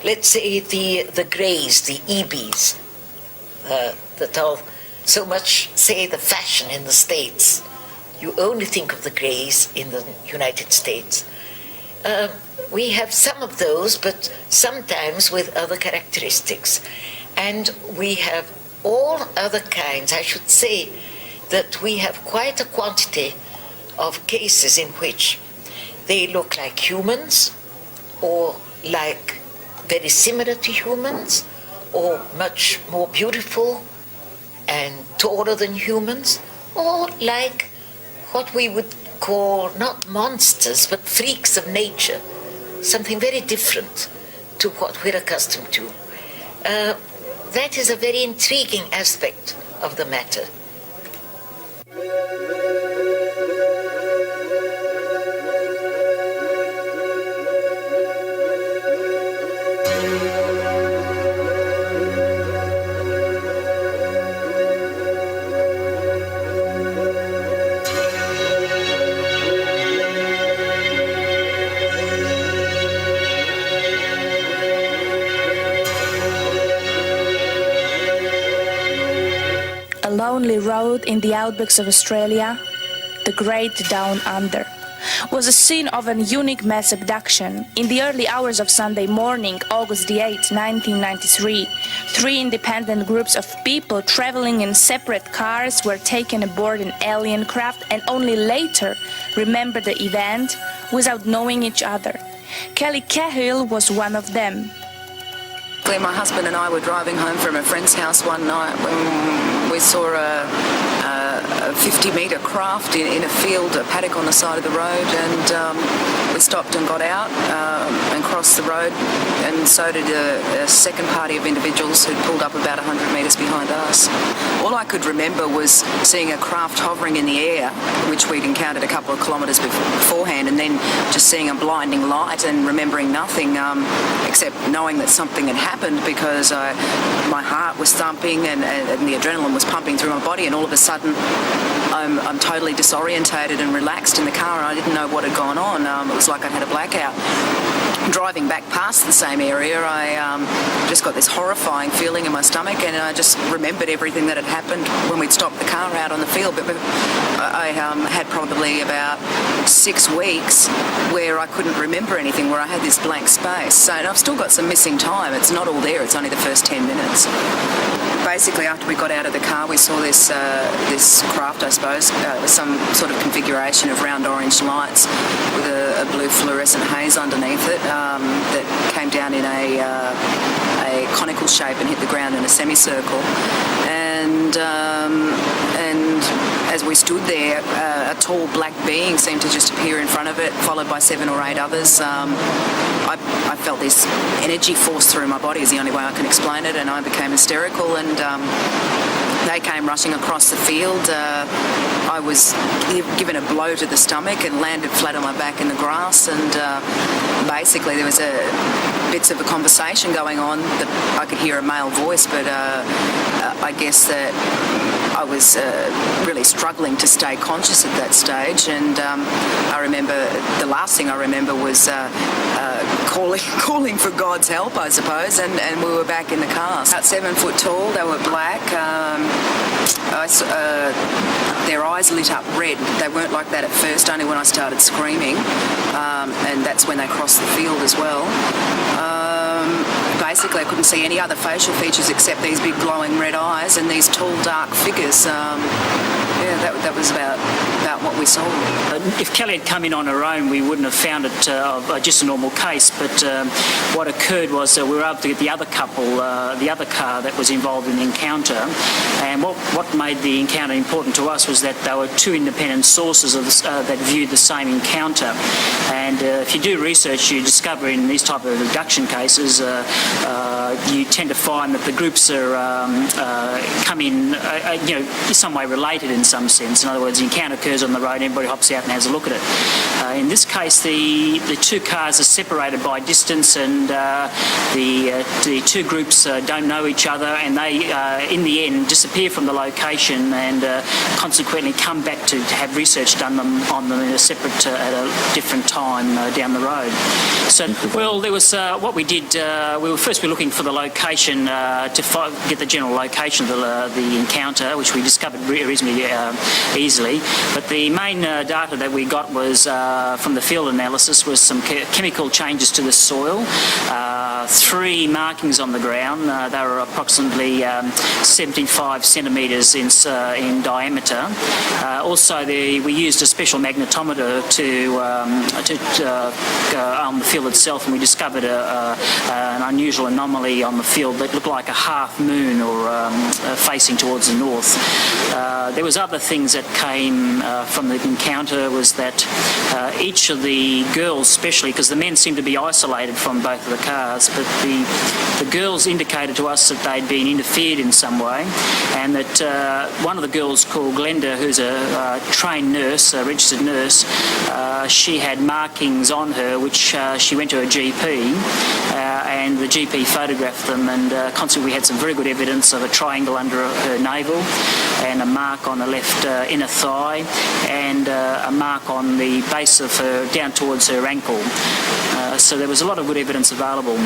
Let's say the greys, the EBs, that are so much, say, the fashion in the States. You only think of the greys in the United States. We have some of those, but sometimes with other characteristics. And we have all other kinds. I should say that we have quite a quantity of cases in which they look like humans, or like very similar to humans, or much more beautiful and taller than humans, or like what we would call not monsters, but freaks of nature, something very different to what we're accustomed to. That is a very intriguing aspect of the matter. A lonely road in the outbacks of Australia, the Great Down Under, was a scene of an unique mass abduction. In the early hours of Sunday morning, August the 8th, 1993, 3 independent groups of people traveling in separate cars were taken aboard an alien craft and only later remembered the event without knowing each other. Kelly Cahill was one of them. My husband and I were driving home from a friend's house one night when we saw a 50-metre craft in a field, a paddock on the side of the road, and we stopped and got out and crossed the road, and so did a second party of individuals who'd pulled up about 100 metres behind us. All I could remember was seeing a craft hovering in the air, which we'd encountered a couple of kilometres beforehand, and then just seeing a blinding light and remembering nothing except knowing that something had happened, because my heart was thumping and the adrenaline was pumping through my body, and all of a sudden I'm totally disorientated and relaxed in the car, and I didn't know what had gone on. It was like I'd had a blackout. Driving back past the same area, I just got this horrifying feeling in my stomach, and I just remembered everything that had happened when we'd stopped the car out on the field. But I had probably about 6 weeks where I couldn't remember anything, where I had this blank space. So, and I've still got some missing time. It's not all there. It's only the first 10 minutes. Basically, after we got out of the car, we saw this craft, I suppose, some sort of configuration of round orange lights with a blue fluorescent haze underneath it that came down in a conical shape and hit the ground in a semicircle. And as we stood there, a tall black being seemed to just appear in front of it, followed by 7 or 8 others. I felt this energy force through my body, is the only way I can explain it, and I became hysterical, and they came rushing across the field. I was given a blow to the stomach and landed flat on my back in the grass, and basically there was bits of a conversation going on that I could hear a male voice, but I guess that I was really struggling to stay conscious at that stage, and I remember, the last thing I remember was calling for God's help, I suppose, and we were back in the car. About 7 foot tall, they were black. Their eyes lit up red. They weren't like that at first, only when I started screaming, and that's when they crossed the field as well. Basically, I couldn't see any other facial features except these big glowing red eyes and these tall, dark figures. That was about what we saw. If Kelly had come in on her own, we wouldn't have found it just a normal case, but what occurred was we were able to get the other couple, the other car that was involved in the encounter, and what made the encounter important to us was that there were 2 independent sources of that viewed the same encounter. And if you do research, you discover in these type of abduction cases, you tend to find that the groups are come in, in some way related in some sense. In other words, the encounter occurs on the road, everybody hops out and has a look at it. In this case, the 2 cars are separated by distance, and the 2 groups don't know each other, and they, in the end, disappear disappear from the location and consequently come back to have research done on them in a separate, at a different time down the road. So, well, there was what we did. We were looking for the location to get the general location of the encounter, which we discovered reasonably easily. But the main data that we got was from the field analysis was some chemical changes to the soil. 3 markings on the ground. They were approximately 75 centimetres in diameter. Also, we used a special magnetometer on the field itself, and we discovered an unusual anomaly on the field that looked like a half moon or facing towards the north. There was other things that came from the encounter was that each of the girls, especially because the men seemed to be isolated from both of the cars, but the girls indicated to us that they'd been interfered in some way, and that one of the girls called Glenda, who's a trained nurse, a registered nurse, she had markings on her which she went to her GP and the GP photographed them, and consequently we had some very good evidence of a triangle under her navel and a mark on the left inner thigh and a mark on the base of her down towards her ankle. So there was a lot of good evidence available.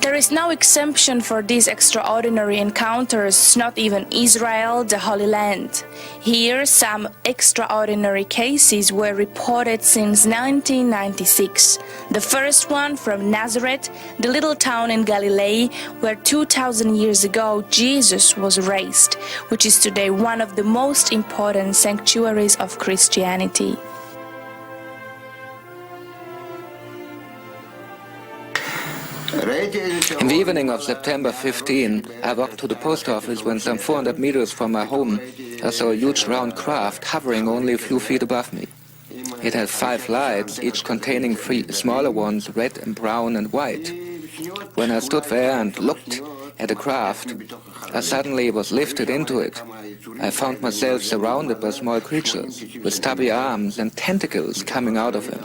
There is no exemption for these extraordinary encounters, not even Israel, the Holy Land. Here, some extraordinary cases were reported since 1996. The first one from Nazareth, the little town in Galilee, where 2,000 years ago Jesus was raised, which is today one of the most important sanctuaries of Christianity. In the evening of September 15, I walked to the post office when some 400 meters from my home, I saw a huge round craft hovering only a few feet above me. It had 5 lights, each containing 3 smaller ones, red and brown and white. When I stood there and looked at the craft, I suddenly was lifted into it. I found myself surrounded by small creatures with stubby arms and tentacles coming out of them.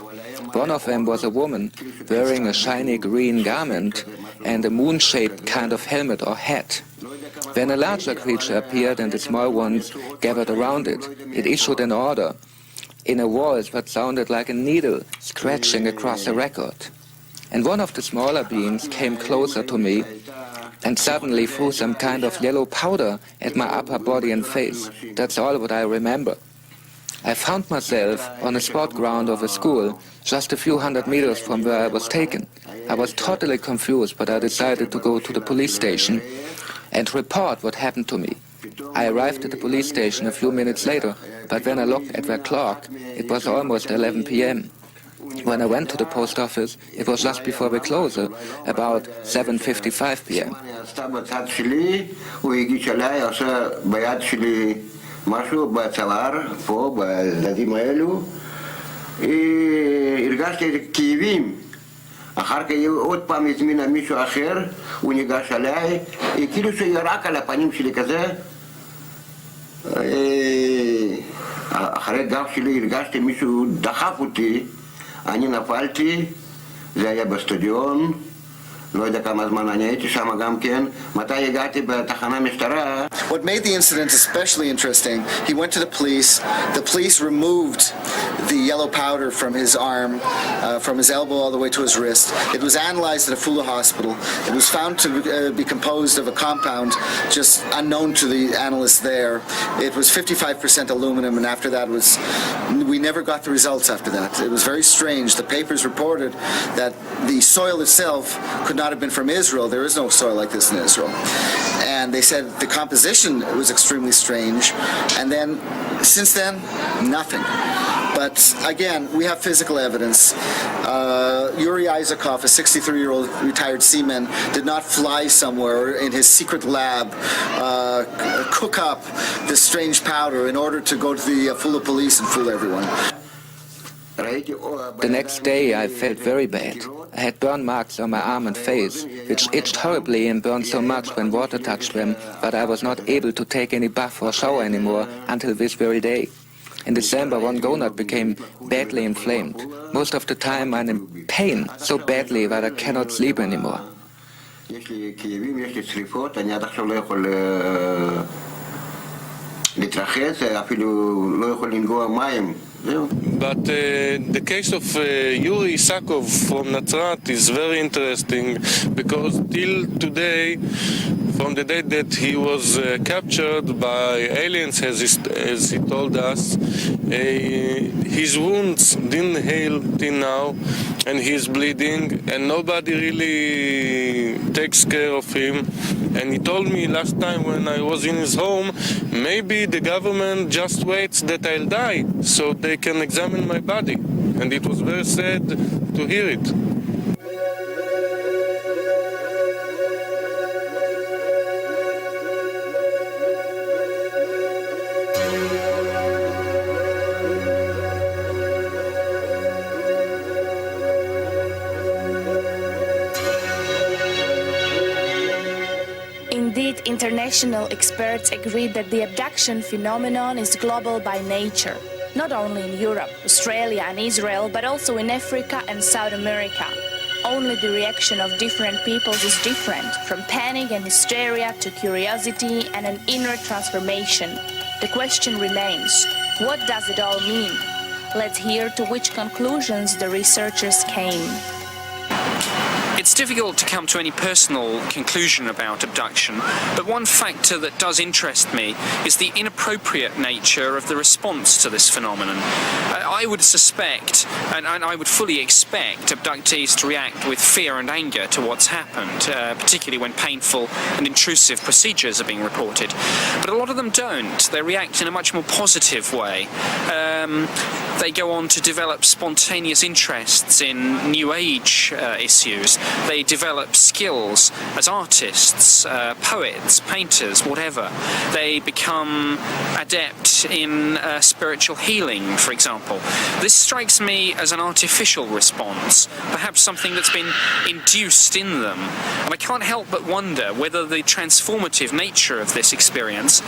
One of them was a woman wearing a shiny green garment and a moon-shaped kind of helmet or hat. Then a larger creature appeared and the small ones gathered around it. It issued an order in a voice that sounded like a needle scratching across a record. And one of the smaller beings came closer to me and suddenly threw some kind of yellow powder at my upper body and face. That's all what I remember. I found myself on a sport ground of a school just a few hundred meters from where I was taken. I was totally confused, but I decided to go to the police station and report what happened to me. I arrived at the police station a few minutes later, but when I looked at the clock, it was almost 11 p.m. When I went to the post office, it was just before we closed, about 7:55 p.m. משהו בצוואר, פה, בצדדים האלו, הרגשתי כאבים. אחר כך עוד פעם הזמינה מישהו אחר, הוא ניגש עליי, כאילו שירק על הפנים שלי כזה. אחרי גב שלי הרגשתי מישהו דחף אותי, אני נפלתי, זה היה בסטודיון. לא יודע כמה זמן אני הייתי שם גם כן. מתי הגעתי בתחנה משטרה? What made the incident especially interesting, he went to the police removed the yellow powder from his arm, from his elbow all the way to his wrist. It was analyzed at a Fula hospital. It was found to be composed of a compound just unknown to the analysts there. It was 55% aluminum, and after that we never got the results after that. It was very strange. The papers reported that the soil itself could not have been from Israel. There is no soil like this in Israel. And they said the composition was extremely strange. And then, since then, nothing. But again, we have physical evidence. Yuri Isakov, a 63-year-old retired seaman, did not fly somewhere in his secret lab, cook up this strange powder in order to go to the Fula police and fool everyone. The next day I felt very bad. I had burn marks on my arm and face, which itched horribly and burned so much when water touched them, but I was not able to take any bath or shower anymore until this very day. In December, one gonad became badly inflamed. Most of the time I'm in pain so badly that I cannot sleep anymore. But the case of Yuri Isakov from Nazareth is very interesting because till today, from the day that he was captured by aliens, as he told us, his wounds didn't heal till now, and he's bleeding, and nobody really takes care of him. And he told me last time when I was in his home, maybe the government just waits that I'll die so they can examine my body. And it was very sad to hear it. Indeed, international experts agree that the abduction phenomenon is global by nature, not only in Europe, Australia and Israel, but also in Africa and South America. Only the reaction of different peoples is different, from panic and hysteria to curiosity and an inner transformation. The question remains, what does it all mean? Let's hear to which conclusions the researchers came. It's difficult to come to any personal conclusion about abduction, but one factor that does interest me is the inappropriate nature of the response to this phenomenon. I would suspect, and I would fully expect, abductees to react with fear and anger to what's happened, particularly when painful and intrusive procedures are being reported. But a lot of them don't. They react in a much more positive way. They go on to develop spontaneous interests in New Age issues. They develop skills as artists, poets, painters, whatever. They become adept in spiritual healing, for example. This strikes me as an artificial response, perhaps something that's been induced in them. And I can't help but wonder whether the transformative nature of this experience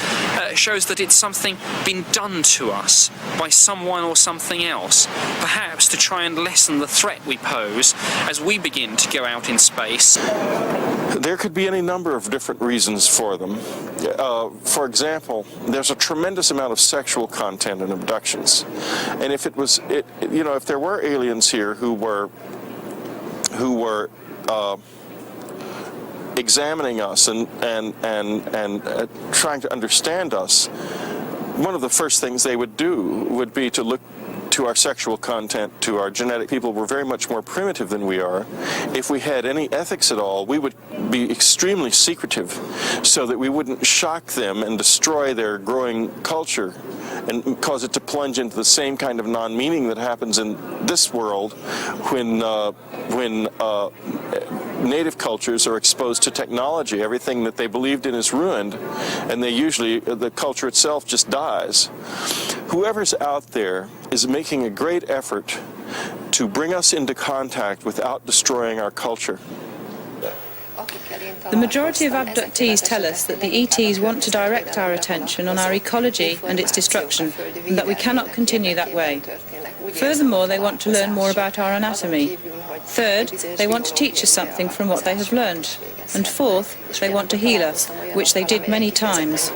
shows that it's something been done to us by someone or something else, perhaps to try and lessen the threat we pose as we begin to go out in space. There could be any number of different reasons for them. For example, there's a tremendous amount of sexual content in abductions, and if if there were aliens here who were examining us and trying to understand us, one of the first things they would do would be to look to our sexual content, to our genetic. People were very much more primitive than we are. If we had any ethics at all, we would be extremely secretive so that we wouldn't shock them and destroy their growing culture and cause it to plunge into the same kind of non-meaning that happens in this world when native cultures are exposed to technology. Everything that they believed in is ruined, and the culture itself just dies. Whoever's out there is making a great effort to bring us into contact without destroying our culture. The majority of abductees tell us that the ETs want to direct our attention on our ecology and its destruction, and that we cannot continue that way. Furthermore, they want to learn more about our anatomy. Third, they want to teach us something from what they have learned. And fourth, they want to heal us, which they did many times.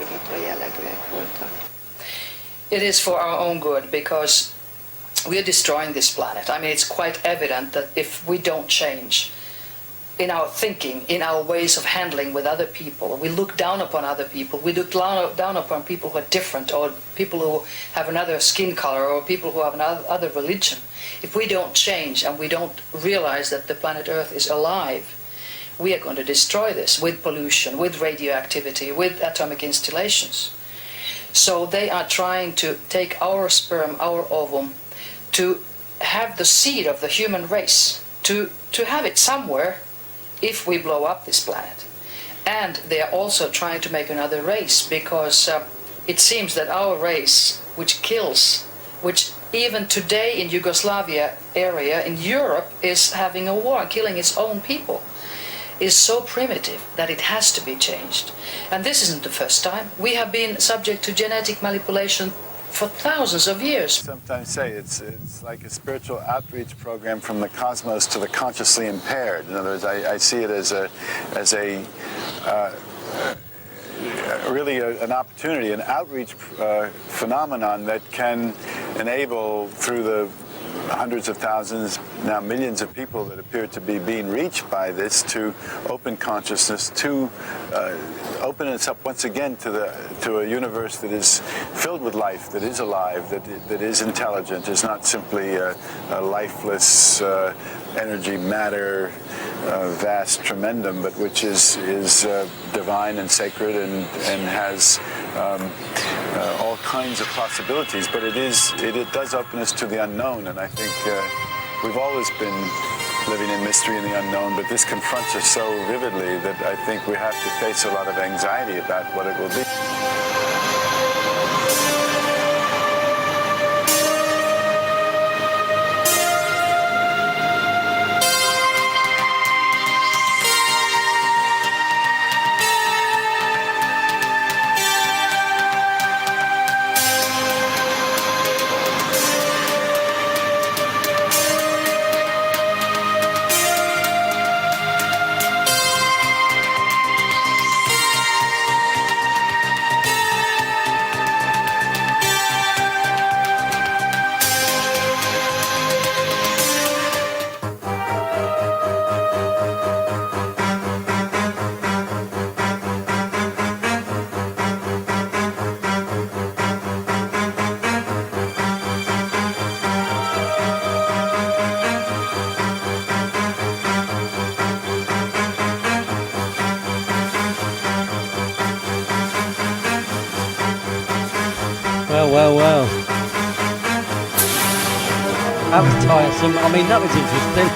It is for our own good, because we are destroying this planet. I mean, it's quite evident that if we don't change in our thinking, in our ways of handling with other people, we look down upon other people, we look down upon people who are different, or people who have another skin color, or people who have another religion. If we don't change and we don't realize that the planet Earth is alive, we are going to destroy this with pollution, with radioactivity, with atomic installations. So they are trying to take our sperm, our ovum, to have the seed of the human race, to have it somewhere if we blow up this planet. And they are also trying to make another race, because it seems that our race, which kills, which even today in Yugoslavia area, in Europe, is having a war, killing its own people, is so primitive that it has to be changed. And this isn't the first time. We have been subject to genetic manipulation for thousands of years. Sometimes say it's like a spiritual outreach program from the cosmos to the consciously impaired. In other words, I see it as really an opportunity, an outreach phenomenon that can enable, through the hundreds of thousands, now millions of people that appear to be being reached by this, to open consciousness, to open us up once again to a universe that is filled with life, that is alive, that is intelligent, is not simply a lifeless energy, matter, vast tremendum, but which is divine and sacred and has all kinds of possibilities. But it does open us to the unknown, and I think we've always been living in mystery and the unknown, but this confronts us so vividly that I think we have to face a lot of anxiety about what it will be. Well. That was tiresome. I mean, that was interesting.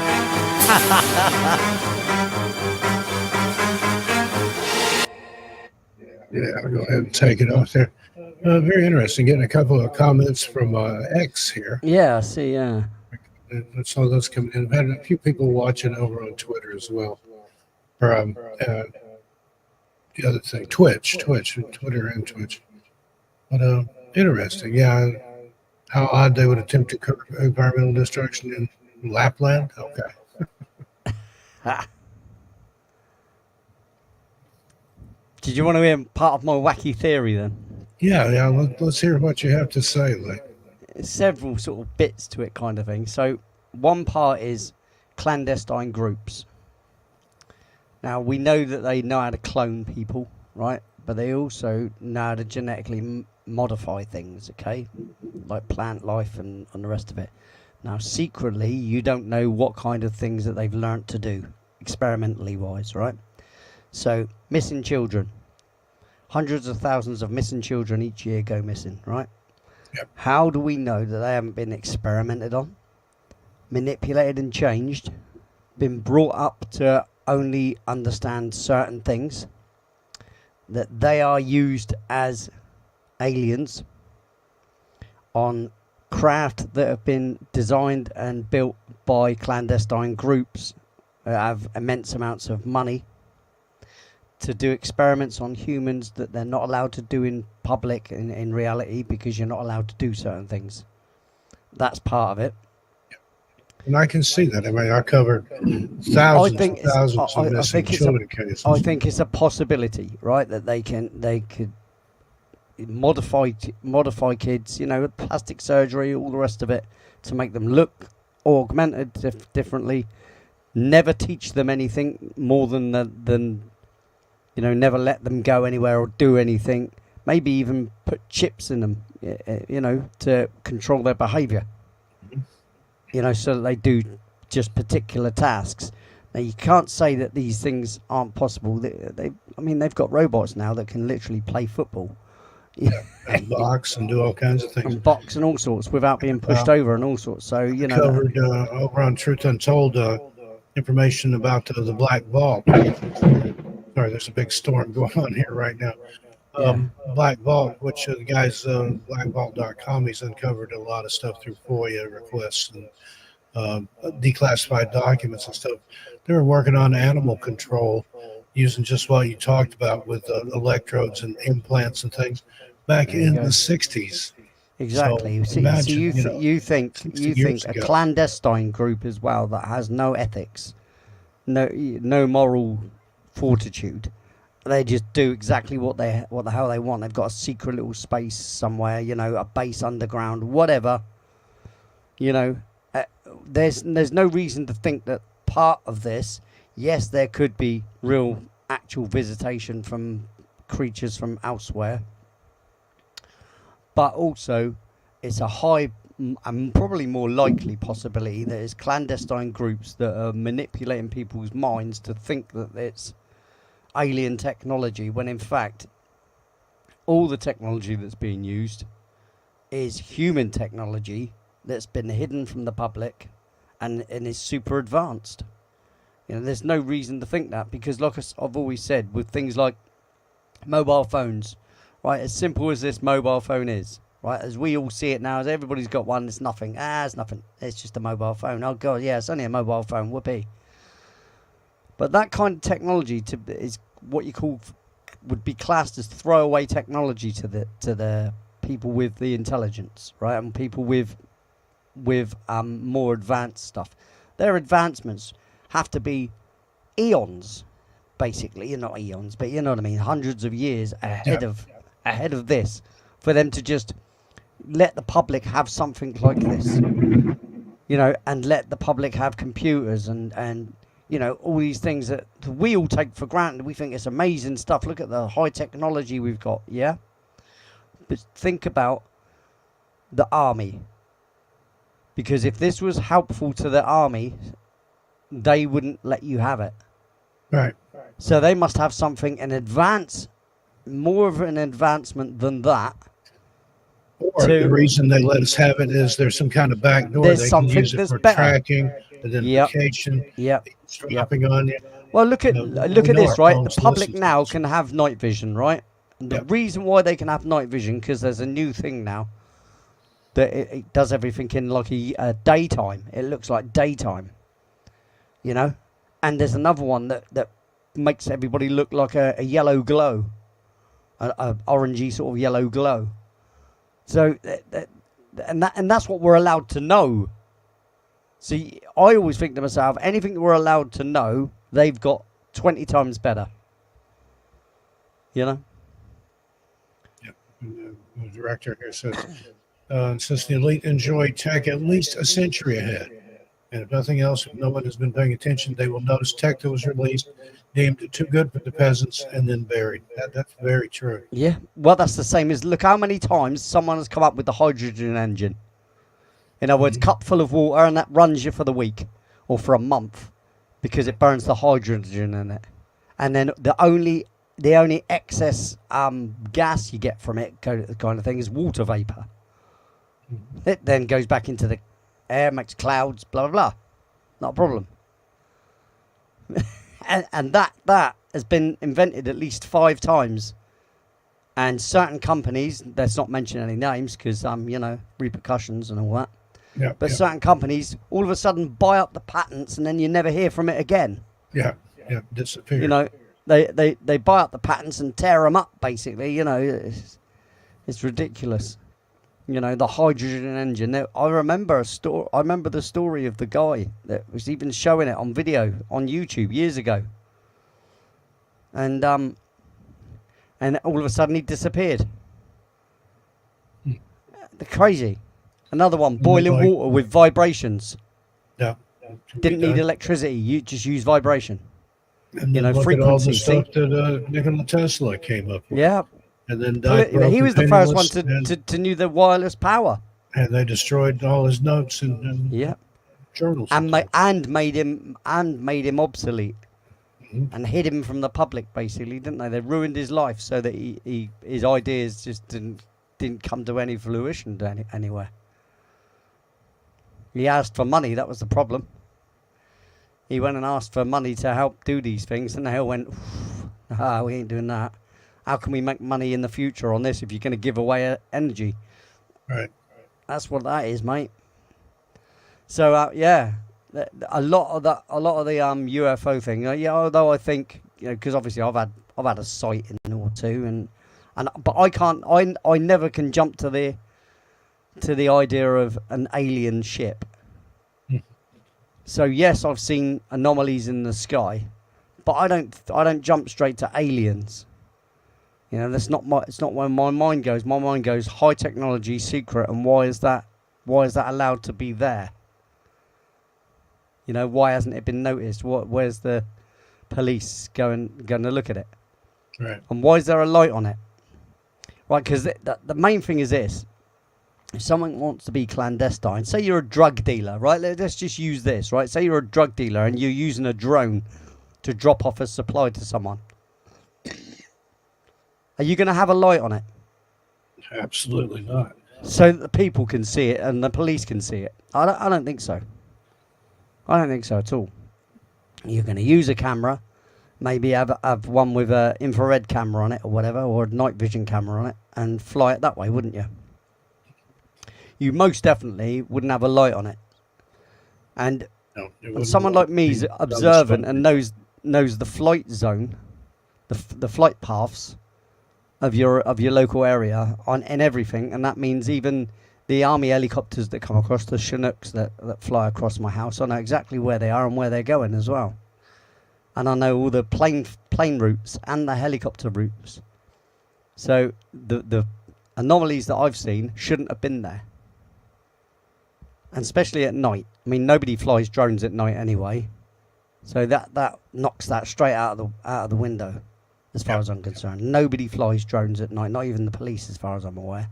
Yeah, I'll go ahead and take it off there. Very interesting. Getting a couple of comments from X here. Yeah, I see, yeah. I saw those coming in. I've had a few people watching over on Twitter as well. Or the other thing, Twitch, Twitter and Twitch. But interesting, yeah. How odd they would attempt to curb environmental destruction in Lapland. Okay. Did you want to hear part of my wacky theory then? Yeah. Let's hear what you have to say. Like, several sort of bits to it, kind of thing. So one part is clandestine groups. Now we know that they know how to clone people, right? But they also know how to genetically modify things, okay? Like plant life and the rest of it. Now, secretly, you don't know what kind of things that they've learnt to do, experimentally wise, right? So, missing children. Hundreds of thousands of missing children each year go missing, right? Yep. How do we know that they haven't been experimented on, manipulated and changed, been brought up to only understand certain things, that they are used as aliens on craft that have been designed and built by clandestine groups that have immense amounts of money to do experiments on humans that they're not allowed to do in public, in reality, because you're not allowed to do certain things. That's part of it. and I can see that. I mean, I covered thousands of missing children cases. I think it's a possibility, right, that they could modify kids, with plastic surgery, all the rest of it, to make them look augmented differently. Never teach them anything more than never let them go anywhere or do anything. Maybe even put chips in them, to control their behaviour. So that they do just particular tasks. Now, you can't say that these things aren't possible. They've got robots now that can literally play football. And box and do all kinds of things. And box and all sorts without being pushed over and all sorts. So, covered over on Truth Untold information about the Black Vault. Sorry, there's a big storm going on here right now. Black Vault, which the guys, blackvault.com, he's uncovered a lot of stuff through FOIA requests and declassified documents and stuff. They were working on animal control using just what you talked about with electrodes and implants and things back in the 60s. Exactly. So See, imagine, you think 60 years a ago. clandestine group as well that has no ethics, no moral fortitude. They just do exactly what the hell they want. They've got a secret little space somewhere, a base underground, whatever. There's no reason to think that part of this. Yes, there could be real, actual visitation from creatures from elsewhere, but also it's a high and probably more likely possibility that it's clandestine groups that are manipulating people's minds to think that it's alien technology, when in fact all the technology that's being used is human technology that's been hidden from the public and is super advanced. There's no reason to think that, because like I've always said, with things like mobile phones, right, as simple as this mobile phone is, right, as we all see it now, as everybody's got one, it's nothing. It's nothing. It's just a mobile phone. Oh God, yeah, it's only a mobile phone. Whoopee. But that kind of technology is what you would be classed as throwaway technology to the people with the intelligence, right, and people with more advanced stuff. Their advancements have to be eons, basically. Not eons, but you know what I mean. Hundreds of years ahead of this, for them to just let the public have something like this, and let the public have computers and all these things that we all take for granted. We think it's amazing stuff. Look at the high technology we've got, yeah? But think about the army. Because if this was helpful to the army, they wouldn't let you have it. Right. So they must have something in advance, more of an advancement than that. Or the reason they let us have it is there's some kind of back door. There's they something can use it that's for better. tracking, identification, Yep. dropping on you. Well, look at this, right? The public listen to now can have night vision, right? And the reason why they can have night vision, because there's a new thing now that it does everything in like a daytime. It looks like daytime, And there's another one that makes everybody look like a yellow glow, a orangey sort of yellow glow. So, and that's what we're allowed to know. See, I always think to myself, anything that we're allowed to know, they've got 20 times better. Yep. The director here says, since the elite enjoy tech at least a century ahead, and if nothing else, if no one has been paying attention, they will notice tech that was released, deemed too good for the peasants, and then buried. That's very true. Yeah, well, that's the same as, look how many times someone has come up with the hydrogen engine. In other words, cup full of water, and that runs you for the week or for a month because it burns the hydrogen in it. And then the only excess gas you get from it, kind of thing, is water vapor. It then goes back into the air, makes clouds, blah, blah, blah. Not a problem. and that has been invented at least 5 times. And certain companies, let's not mention any names because, repercussions and all that. But certain companies all of a sudden buy up the patents and then you never hear from it again. Disappear. They buy up the patents and tear them up, basically. It's ridiculous. The hydrogen engine. I remember the story of the guy that was even showing it on video on YouTube years ago. And all of a sudden he disappeared. They're crazy. Another one, boiling water with vibrations. Yeah. Didn't need electricity. You just use vibration. And then look frequency. at all the stuff that Nikola Tesla came up with. Yeah. And then died. He was the first one to knew the wireless power. And they destroyed all his notes and journals. And made him obsolete. And hid him from the public, basically, didn't they? They ruined his life so that his ideas just didn't come to any fruition anywhere. He asked for money, that was the problem. He went and asked for money to help do these things, and they all went, we ain't doing that. how can we make money in the future on this if you're going to give away energy? Right. That's what that is, mate. So yeah, a lot of the UFO thing. Yeah, although I think, because obviously I've had a sighting or two, but I never can jump to the idea of an alien ship. So yes, I've seen anomalies in the sky, but I don't jump straight to aliens. It's not where my mind goes. My mind goes high technology, secret, and why is that allowed to be there? Why hasn't it been noticed? Where's the police going to look at it? Right. And why is there a light on it? Right, because the main thing is this. If someone wants to be clandestine, say you're a drug dealer, right? Let's just use this, right? Say you're a drug dealer and you're using a drone to drop off a supply to someone. Are you going to have a light on it? Absolutely not. So that the people can see it and the police can see it? I don't think so. I don't think so at all. You're going to use a camera, maybe have one with an infrared camera on it or whatever, or a night vision camera on it, and fly it that way, wouldn't you? You most definitely wouldn't have a light on it. And someone like me is observant and knows the flight zone, the flight paths of your local area in everything, and that means even the army helicopters that come across, the Chinooks that fly across my house, I know exactly where they are and where they're going as well. And I know all the plane routes and the helicopter routes. So the anomalies that I've seen shouldn't have been there. And especially at night. I mean, nobody flies drones at night anyway. So that knocks that straight out of the window, as far as I'm concerned. Nobody flies drones at night, not even the police, as far as I'm aware.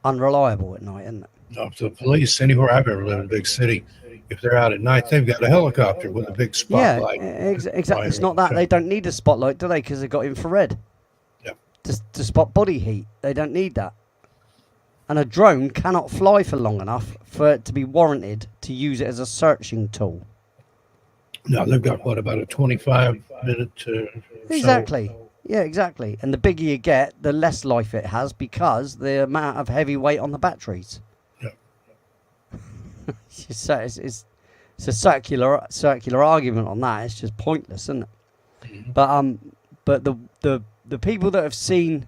Unreliable at night, isn't it? No, the police, anywhere I've ever lived in a big city, if they're out at night, they've got a helicopter with a big spotlight. Yeah, exactly. It's not that. They don't need a spotlight, do they? Because they've got infrared. Yeah. To spot body heat. They don't need that. And a drone cannot fly for long enough for it to be warranted to use it as a searching tool. No, they've got, about a 25-minute Exactly. So. Yeah, exactly. And the bigger you get, the less life it has because the amount of heavy weight on the batteries. Yeah. it's a circular argument on that. It's just pointless, isn't it? Mm-hmm. But the people that have seen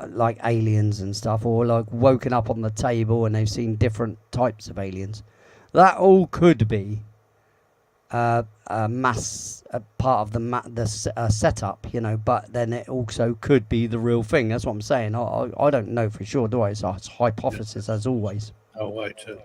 like aliens and stuff, or like woken up on the table and they've seen different types of aliens, that all could be a part of the setup, but then it also could be the real thing. That's what I'm saying. I don't know for sure, do I? It's a hypothesis, as always. No way to.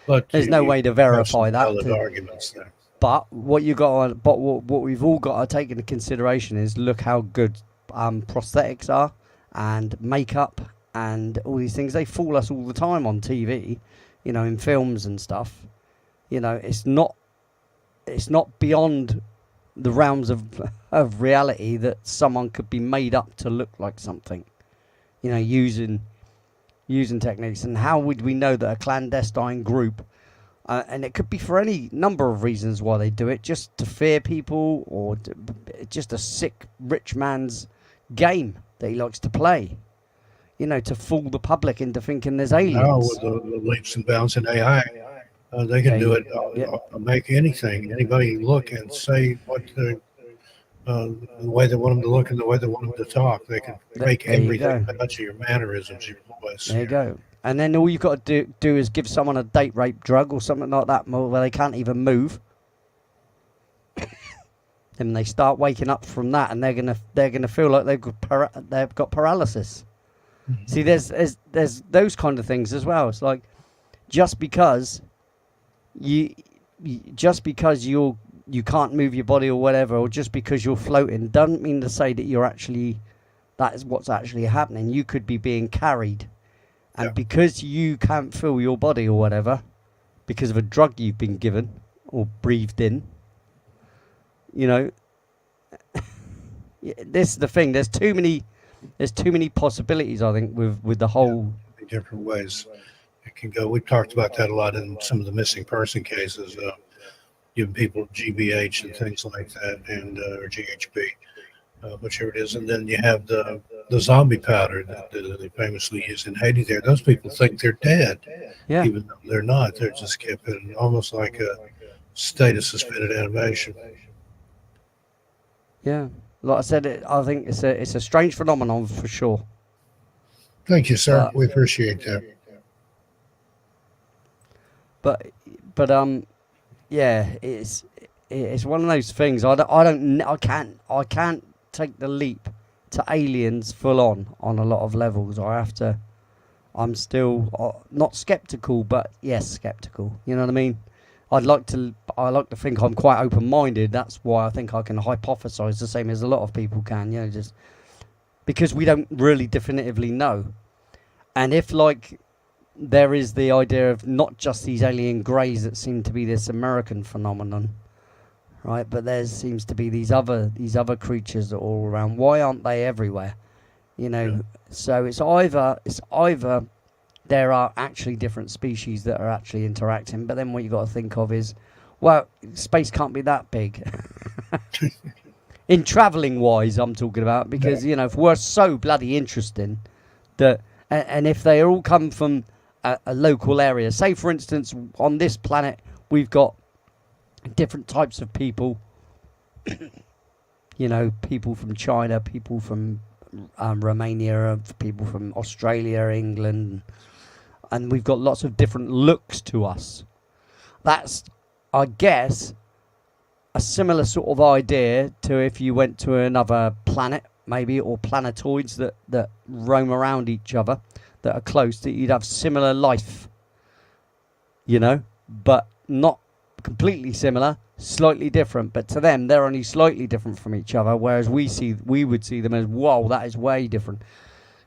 But there's no way to verify that. Arguments there. But what we've all got to take into consideration is look how good prosthetics are and makeup and all these things. They fool us all the time on TV, in films and stuff. It's not beyond the realms of reality that someone could be made up to look like something, using techniques. And how would we know that a clandestine group, and it could be for any number of reasons why they do it, just to fear people, or just a sick rich man's game that he likes to play, to fool the public into thinking there's aliens. Now with the leaps and bounds in AI, they can do it, make anything, anybody look and say what the way they want them to look and the way they want them to talk. They can make everything touch your mannerisms, your voice. There you go. And then all you've got to do is give someone a date rape drug or something like that, where they can't even move. And they start waking up from that, and they're gonna feel like they've got paralysis. Mm-hmm. See, there's those kind of things as well. It's like just because you can't move your body or whatever, or just because you're floating, doesn't mean to say that that is what's actually happening. You could be being carried, and because you can't feel your body or whatever, because of a drug you've been given or breathed in. This is the thing. There's too many possibilities, I think, with the whole different ways it can go. We've talked about that a lot in some of the missing person cases. giving people GBH and things like that, and or GHB, whichever it is. And then you have the zombie powder that they famously use in Haiti. There, those people think they're dead, Yeah. even though they're not. They're just kept in almost like a state of suspended animation. Yeah, like I said, I think it's a strange phenomenon for sure. Thank you, sir. We appreciate that. But yeah, it's one of those things. I can't take the leap to aliens full on a lot of levels. I'm still not skeptical, but yes, skeptical. You know what I mean? I like to think I'm quite open-minded. That's why I think I can hypothesize the same as a lot of people can. You know, just because we don't really definitively know. And if like there is the idea of not just these alien greys that seem to be this American phenomenon, right? But there seems to be these other creatures that are all around. Why aren't they everywhere? You know, yeah. So it's either there are actually different species that are actually interacting, but then what you got to think of is, well, space can't be that big. In travelling wise, I'm talking about, because you know, if we're so bloody interesting that, and if they all come from a local area, say for instance on this planet we've got different types of people, you know, people from China, people from Romania, people from Australia, England, and we've got lots of different looks to us. That's, I guess, a similar sort of idea to if you went to another planet, maybe, or planetoids that roam around each other, that are close, that you'd have similar life, you know, but not completely similar, slightly different. But to them, they're only slightly different from each other, whereas we would see them as, whoa, that is way different.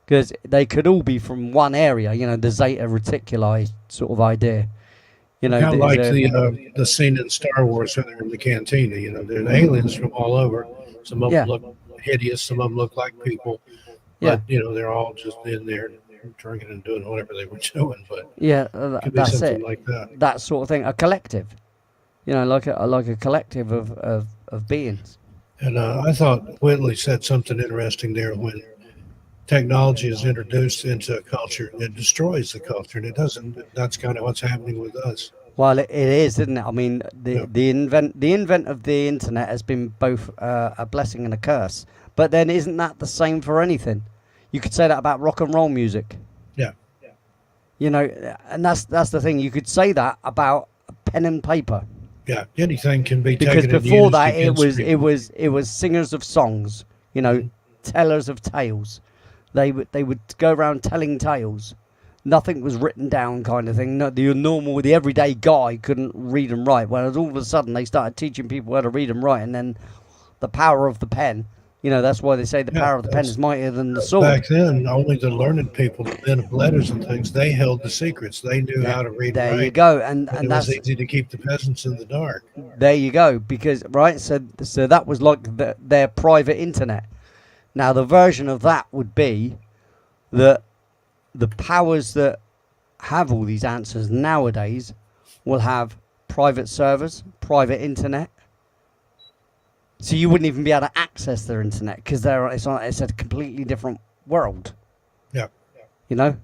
Because they could all be from one area, you know, the Zeta Reticuli sort of idea. You know, kind of like the scene in Star Wars when they're in the cantina. You know, there's aliens from all over. Some of them look hideous, some of them look like people. But, you know, they're all just in there drinking and doing whatever they were doing. But it could be that's something it. like that. That sort of thing, a collective. You know, like a collective of beings. And I thought Whitley said something interesting there. When technology is introduced into a culture, it destroys the culture, and it doesn't. That's kind of what's happening with us. Well, it is, isn't it? I mean, the invent of the internet has been both a blessing and a curse. But then, isn't that the same for anything? You could say that about rock and roll music. Yeah. You know, and that's the thing. You could say that about pen and paper. Yeah, anything can be because taken before and that used it was singers of songs, you know, tellers of tales. They would go around telling tales. Nothing was written down, kind of thing. No, the everyday guy couldn't read and write. Whereas all of a sudden they started teaching people how to read and write, and then the power of the pen. You know, that's why they say the power of the pen is mightier than the sword. Back then, only the learned people, the men of letters and things, they held the secrets. They knew how to read and write. There you go, and it was easy to keep the peasants in the dark. There you go, because so that was like their private internet. Now the version of that would be that the powers that have all these answers nowadays will have private servers, private internet. So you wouldn't even be able to access their internet because it's a completely different world. Yeah. You know?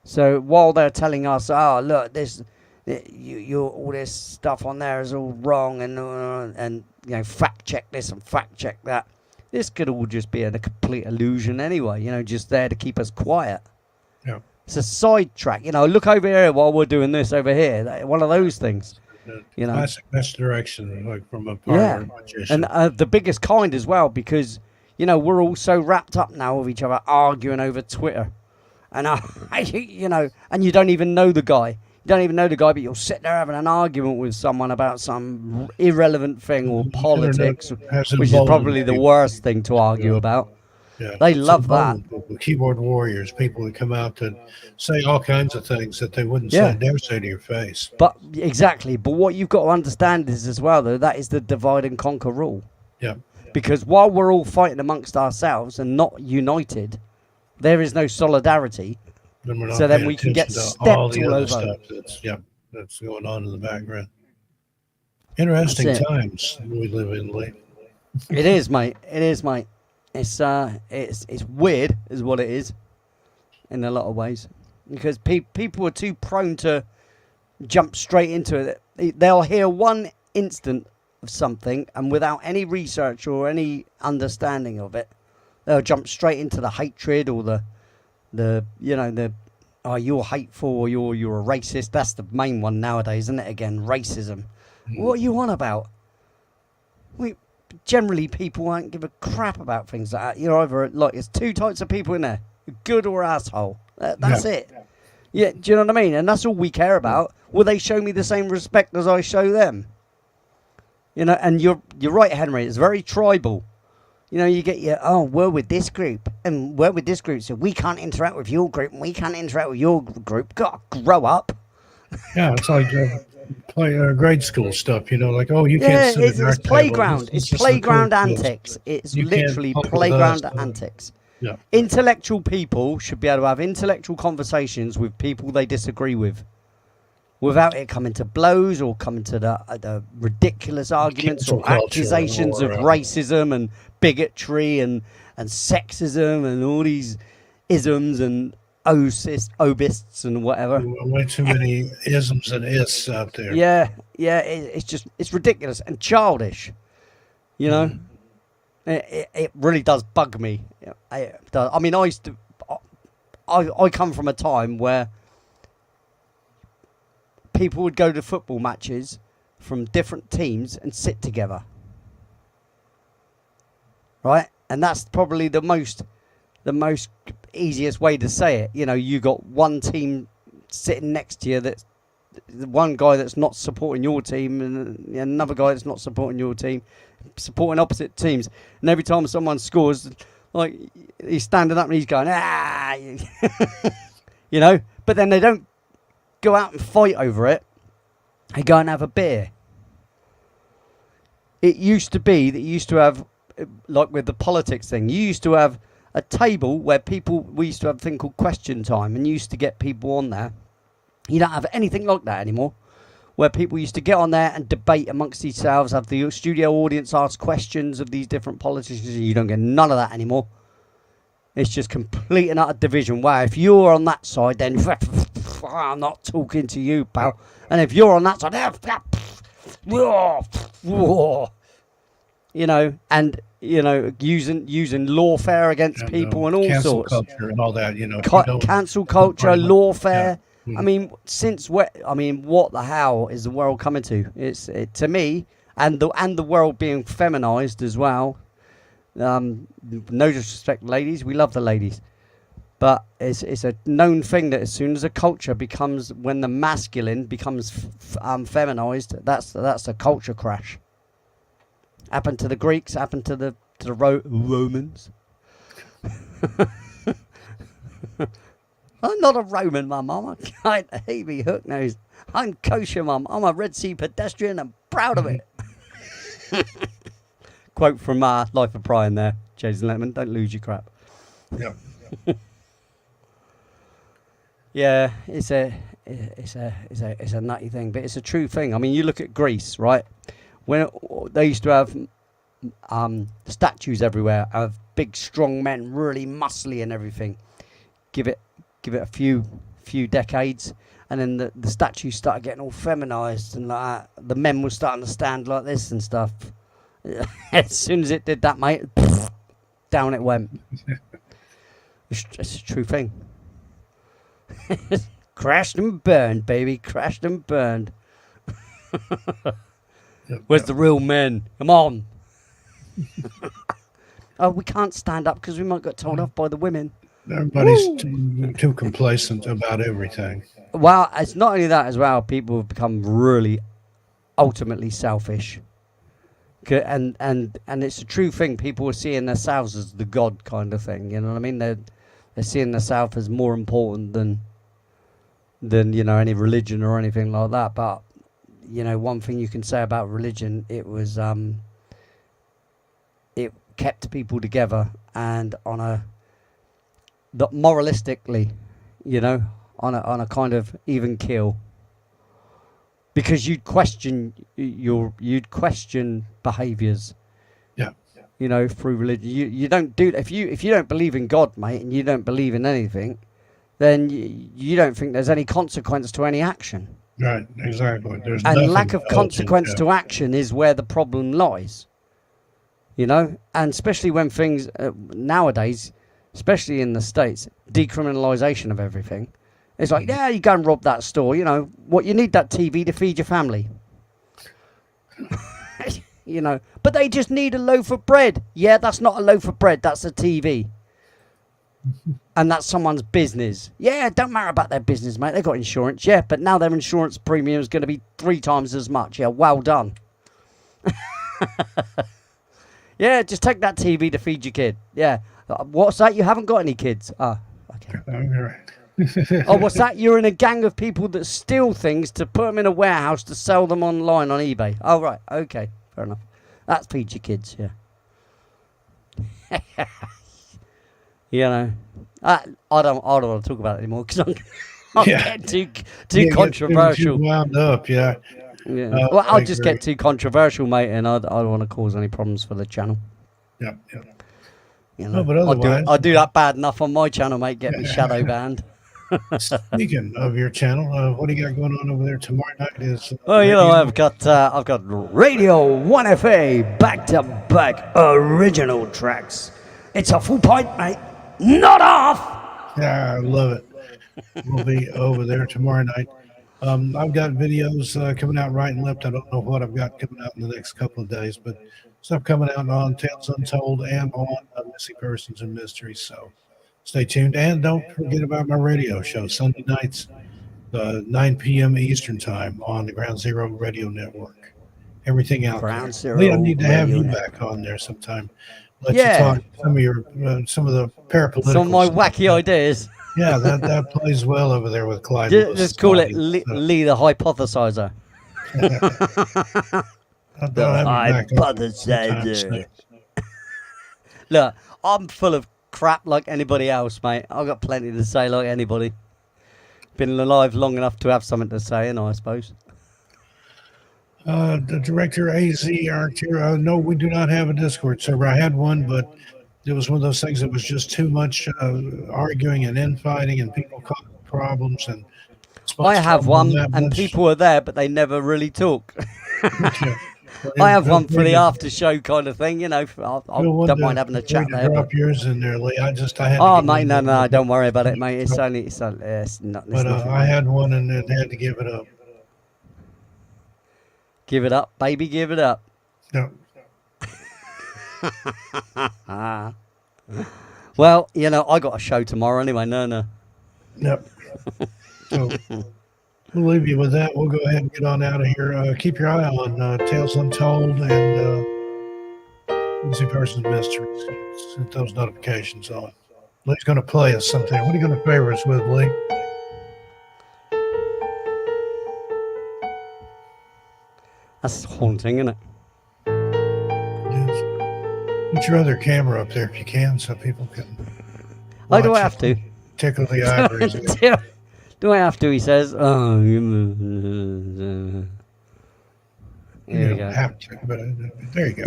So while they're telling us, oh, look, this, all this stuff on there is all wrong and you know, fact check this and fact check that. This could all just be a complete illusion anyway, you know, just there to keep us quiet. Yeah. It's a sidetrack. You know, look over here while we're doing this over here. One of those things. You know, classic misdirection, like from a power magician. And the biggest kind as well, because you know we're all so wrapped up now with each other, arguing over Twitter, and you know, and you don't even know the guy. You don't even know the guy, but you'll sit there having an argument with someone about some irrelevant thing or politics, which is probably the worst thing to argue about. Yeah. They love that. Keyboard warriors, people that come out to say all kinds of things that they wouldn't never say to your face. But exactly. But what you've got to understand is as well, though, that is the divide and conquer rule. Yeah. Because while we're all fighting amongst ourselves and not united, there is no solidarity. So then we can get stepped all over. Stuff that's going on in the background. Interesting That's it. times we live in, Lee. It is, mate. It is, mate. It's weird, is what it is, in a lot of ways, because people are too prone to jump straight into it. They'll hear one instant of something, and without any research or any understanding of it, they'll jump straight into the hatred or the oh, you're hateful or you're a racist. That's the main one nowadays, isn't it? Again, racism. What are you on about? Generally, people won't give a crap about things like that. You're either like, it's two types of people in there: good or asshole. That's it. Yeah, do you know what I mean? And that's all we care about. Will they show me the same respect as I show them? You know, and you're right, Henry. It's very tribal. You know, you get we're with this group, and we're with this group, so we can't interact with your group, and we can't interact with your group. God, grow up. Yeah, it's like grade school stuff, you know, like, oh, you can't sit at our it's table. playground. It's playground the cool antics. It's You literally can't talk with playground us. antics. Yeah. Intellectual people should be able to have intellectual conversations with people they disagree with, without it coming to blows or coming to the ridiculous arguments or culture accusations of or, racism and bigotry and sexism and all these isms and obists and whatever. Way too many isms and ists out there. Yeah, it's ridiculous and childish. You know, it really does bug me. It does. I mean, I come from a time where people would go to football matches from different teams and sit together, right? And that's probably the most easiest way to say it. You know, you got one team sitting next to you, that's one guy that's not supporting your team and another guy that's not supporting your team, supporting opposite teams, and every time someone scores, like, he's standing up and he's going, you know, but then they don't go out and fight over it. They go and have a beer. It used to be that you used to have, like with the politics thing, you used to have a table where we used to have a thing called question time, and you used to get people on there. You don't have anything like that anymore, where people used to get on there and debate amongst themselves, have the studio audience ask questions of these different politicians. You don't get none of that anymore. It's just complete and utter division. Wow, if you're on that side, then I'm not talking to you, pal. And if you're on that side, you know, and you know, using lawfare against people and all cancel sorts. culture and all that, you know. Cancel culture, lawfare. Yeah. I mean, what the hell is the world coming to? To me, and the world being feminized as well. No disrespect, ladies. We love the ladies, but it's a known thing that as soon as a culture becomes, when the masculine becomes feminized, that's a culture crash. Happened to the Greeks. Happened to the Romans. I'm not a Roman, Mum. I'm a kind of heavy hook nose. I'm kosher, Mum. I'm a Red Sea pedestrian and proud of it. Quote from Life of Brian there, Jason Letterman. Don't lose your crap. Yeah. Yeah, it's a nutty thing, but it's a true thing. I mean, you look at Greece, right? When they used to have statues everywhere of big, strong men, really muscly and everything. Give it a few decades, and then the statues started getting all feminized and like that. The men were starting to stand like this and stuff. As soon as it did that, mate, down it went. It's a true thing. Crashed and burned, baby. Crashed and burned. Where's the real men? Come on. Oh, we can't stand up because we might get told off by the women. Everybody's too complacent about everything. Well, it's not only that as well. People have become really ultimately selfish. And it's a true thing. People are seeing themselves as the god kind of thing. You know what I mean? They're seeing themselves as more important than you know, any religion or anything like that. But you know, one thing you can say about religion, it was it kept people together, and moralistically, you know, on a kind of even keel. because you'd question behaviours. Yeah. You know, through religion, you don't do if you don't believe in God, mate, and you don't believe in anything, then you don't think there's any consequence to any action. Right, exactly. There's And nothing lack of built in, consequence yeah. to action is where the problem lies. You know, and especially when things nowadays, especially in the States, decriminalisation of everything. It's like, yeah, you go and rob that store. You know what? You need that TV to feed your family. You know, but they just need a loaf of bread. Yeah, that's not a loaf of bread. That's a TV. And that's someone's business. Yeah, don't matter about their business, mate. They've got insurance. Yeah, but now their insurance premium is going to be 3 times as much. Yeah, well done. Yeah, just take that TV to feed your kid. Yeah. What's that? You haven't got any kids? Ah, okay. Oh, what's that? You're in a gang of people that steal things to put them in a warehouse to sell them online on eBay. Oh, right. Okay. Fair enough. That's feed your kids, yeah. You know, I don't want to talk about it anymore because I'm getting too controversial. Too wound up, yeah. Yeah. Well, I'll just get too controversial, mate, and I don't want to cause any problems for the channel. Yeah. You know, but otherwise, I do that bad enough on my channel, mate. Get me shadow banned. Speaking of your channel, what do you got going on over there tomorrow night? Is well, you know, I've got Radio 1FA back-to-back original tracks. It's a full pint, mate, not off. Yeah, I love it. We'll be over there tomorrow night. I've got videos coming out right and left. I don't know what I've got coming out in the next couple of days, but stuff coming out on Tales Untold and on Missing Persons and Mysteries. So stay tuned. And don't forget about my radio show, Sunday nights, 9 p.m. Eastern Time on the Ground Zero Radio Network. Everything out Ground there. Zero Lee, I need to have you Network. back on there sometime. Let you talk some of the parapolitical Some of my stuff. wacky ideas. Yeah, that plays well over there with Clyde. Just call it Lee the Hypothesizer. The Hypothesizer. Look, I'm full of crap like anybody else, mate. I've got plenty to say like anybody. Been alive long enough to have something to say, and I suppose. The director AZ Arcture, no, we do not have a Discord server. I had one, but it was one of those things that was just too much arguing and infighting and people causing problems. And I have one, and people are there, but they never really talk. I have one for the after show kind of thing, you know. I don't mind having a chat there. Drop yours in there, Lee. I had oh, mate, no, don't worry about it, mate. It's only, it's not. But I had one and then had to give it up. Give it up, baby, give it up. No. Well, you know, I got a show tomorrow anyway. No. Yep. So we'll leave you with that. We'll go ahead and get on out of here. Keep your eye on Tales Untold and Missing Persons Mysteries. Set those notifications on. Lee's going to play us something. What are you going to favor us with, Lee? That's haunting, isn't it? Yes. Put your other camera up there if you can, so people can. Oh, do I have to? Tickle the ivories. Do I have to? He says. Oh, you there you don't go. have to, but there you go.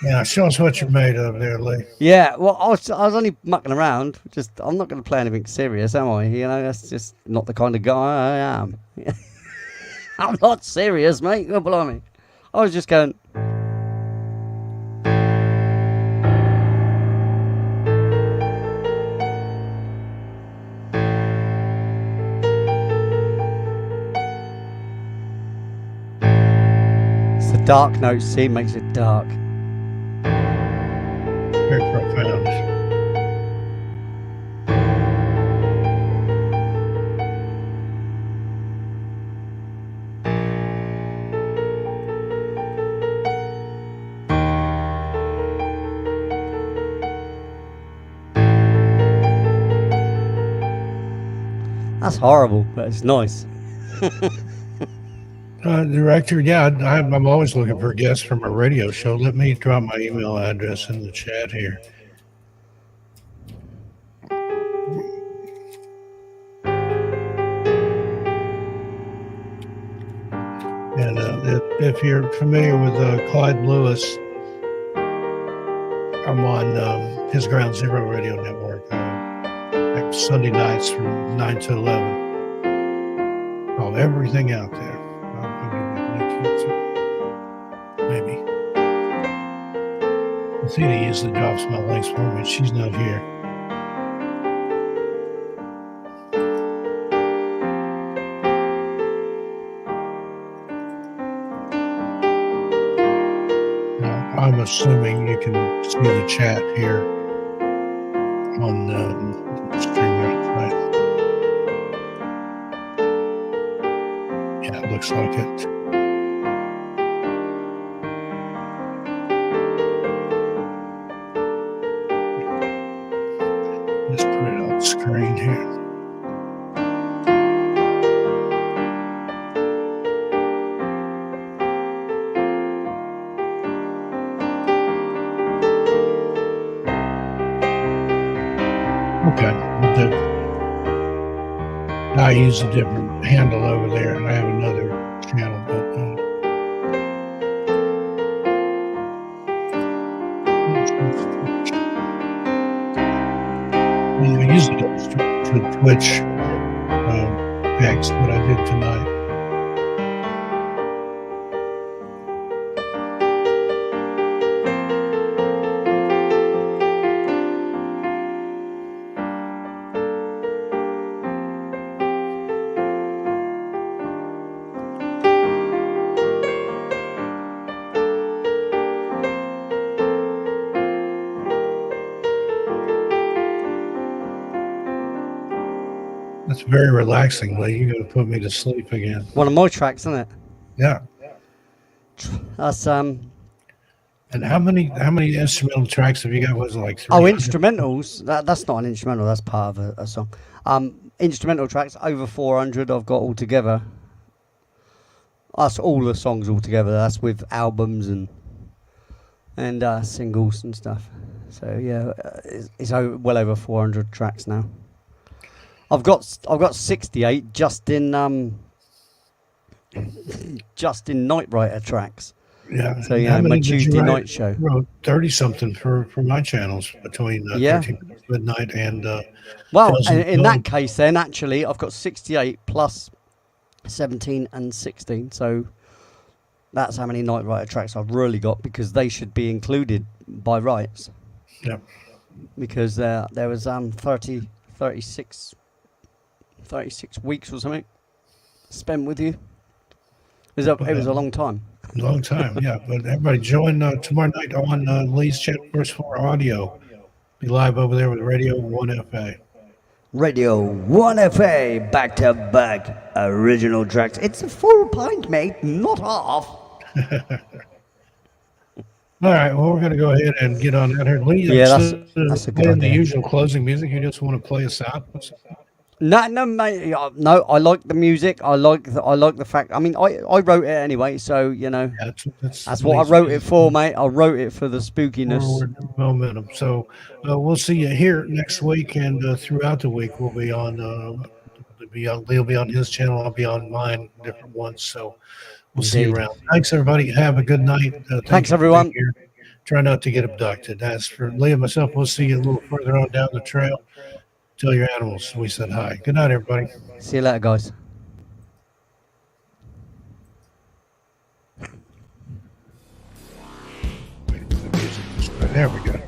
Yeah, show us what you're made of there, Lee. Yeah, well, I was only mucking around. I'm not going to play anything serious, am I? You know, that's just not the kind of guy I am. I'm not serious, mate. Oh, blimey. I was just going. It's the dark note, see, it makes it dark. Very profound. That's horrible, but it's nice. Director, yeah, I'm always looking for guests from a radio show. Let me drop my email address in the chat here. And if you're familiar with Clyde Lewis, I'm on his Ground Zero radio network like Sunday nights from 9 to 11. Oh, everything out there. I'll give you a link here, maybe. Athena usually drops my links for me. She's not here. I'm assuming you can see the chat here on the stream website. Yeah, it looks like it. Just put it on the screen here. Okay. I use a different handle over there, and I have another channel, but I usually go straight to Twitch next, what I did tonight. That's very relaxing, Lee. You're going to put me to sleep again. One of my tracks, isn't it? Yeah. That's And how many instrumental tracks have you got? Was it like 3? Oh, instrumentals. That's not an instrumental. That's part of a song. Instrumental tracks over 400. I've got all together. That's all the songs all together. That's with albums and singles and stuff. So yeah, it's well over 400 tracks now. I've got 68 just in Night Writer tracks. Yeah. So yeah, my Tuesday night show. I wrote 30 something for my channels between 13 midnight and. Well, in that case, then actually, I've got 68 plus 17 and 16. So that's how many Night Writer tracks I've really got, because they should be included by rights. Yeah. Because there was 36 weeks or something spent with you. It was a long time. Long time, yeah. But everybody join tomorrow night on Lee's Channel First Floor Audio. Be live over there with Radio 1FA. Radio 1FA, back to back original tracks. It's a full pint, mate, not half. All right, well, we're going to go ahead and get on out here. Lee, Yeah, that's a good playing the idea. usual closing music. You just want to play us out? No, mate. No, I like the music. I like the fact. I mean, I wrote it anyway, so you know. Yeah, that's what I wrote it for, mate. I wrote it for the spookiness. Forward momentum. So we'll see you here next week, and throughout the week we'll be on. Lee'll be on his channel. I'll be on mine, different ones. So we'll see you around. Thanks, everybody. Have a good night. Thanks, everyone. Try not to get abducted. As for Lee and myself, we'll see you a little further on down the trail. Tell your animals we said hi. Good night, everybody. See you later, guys. There we go.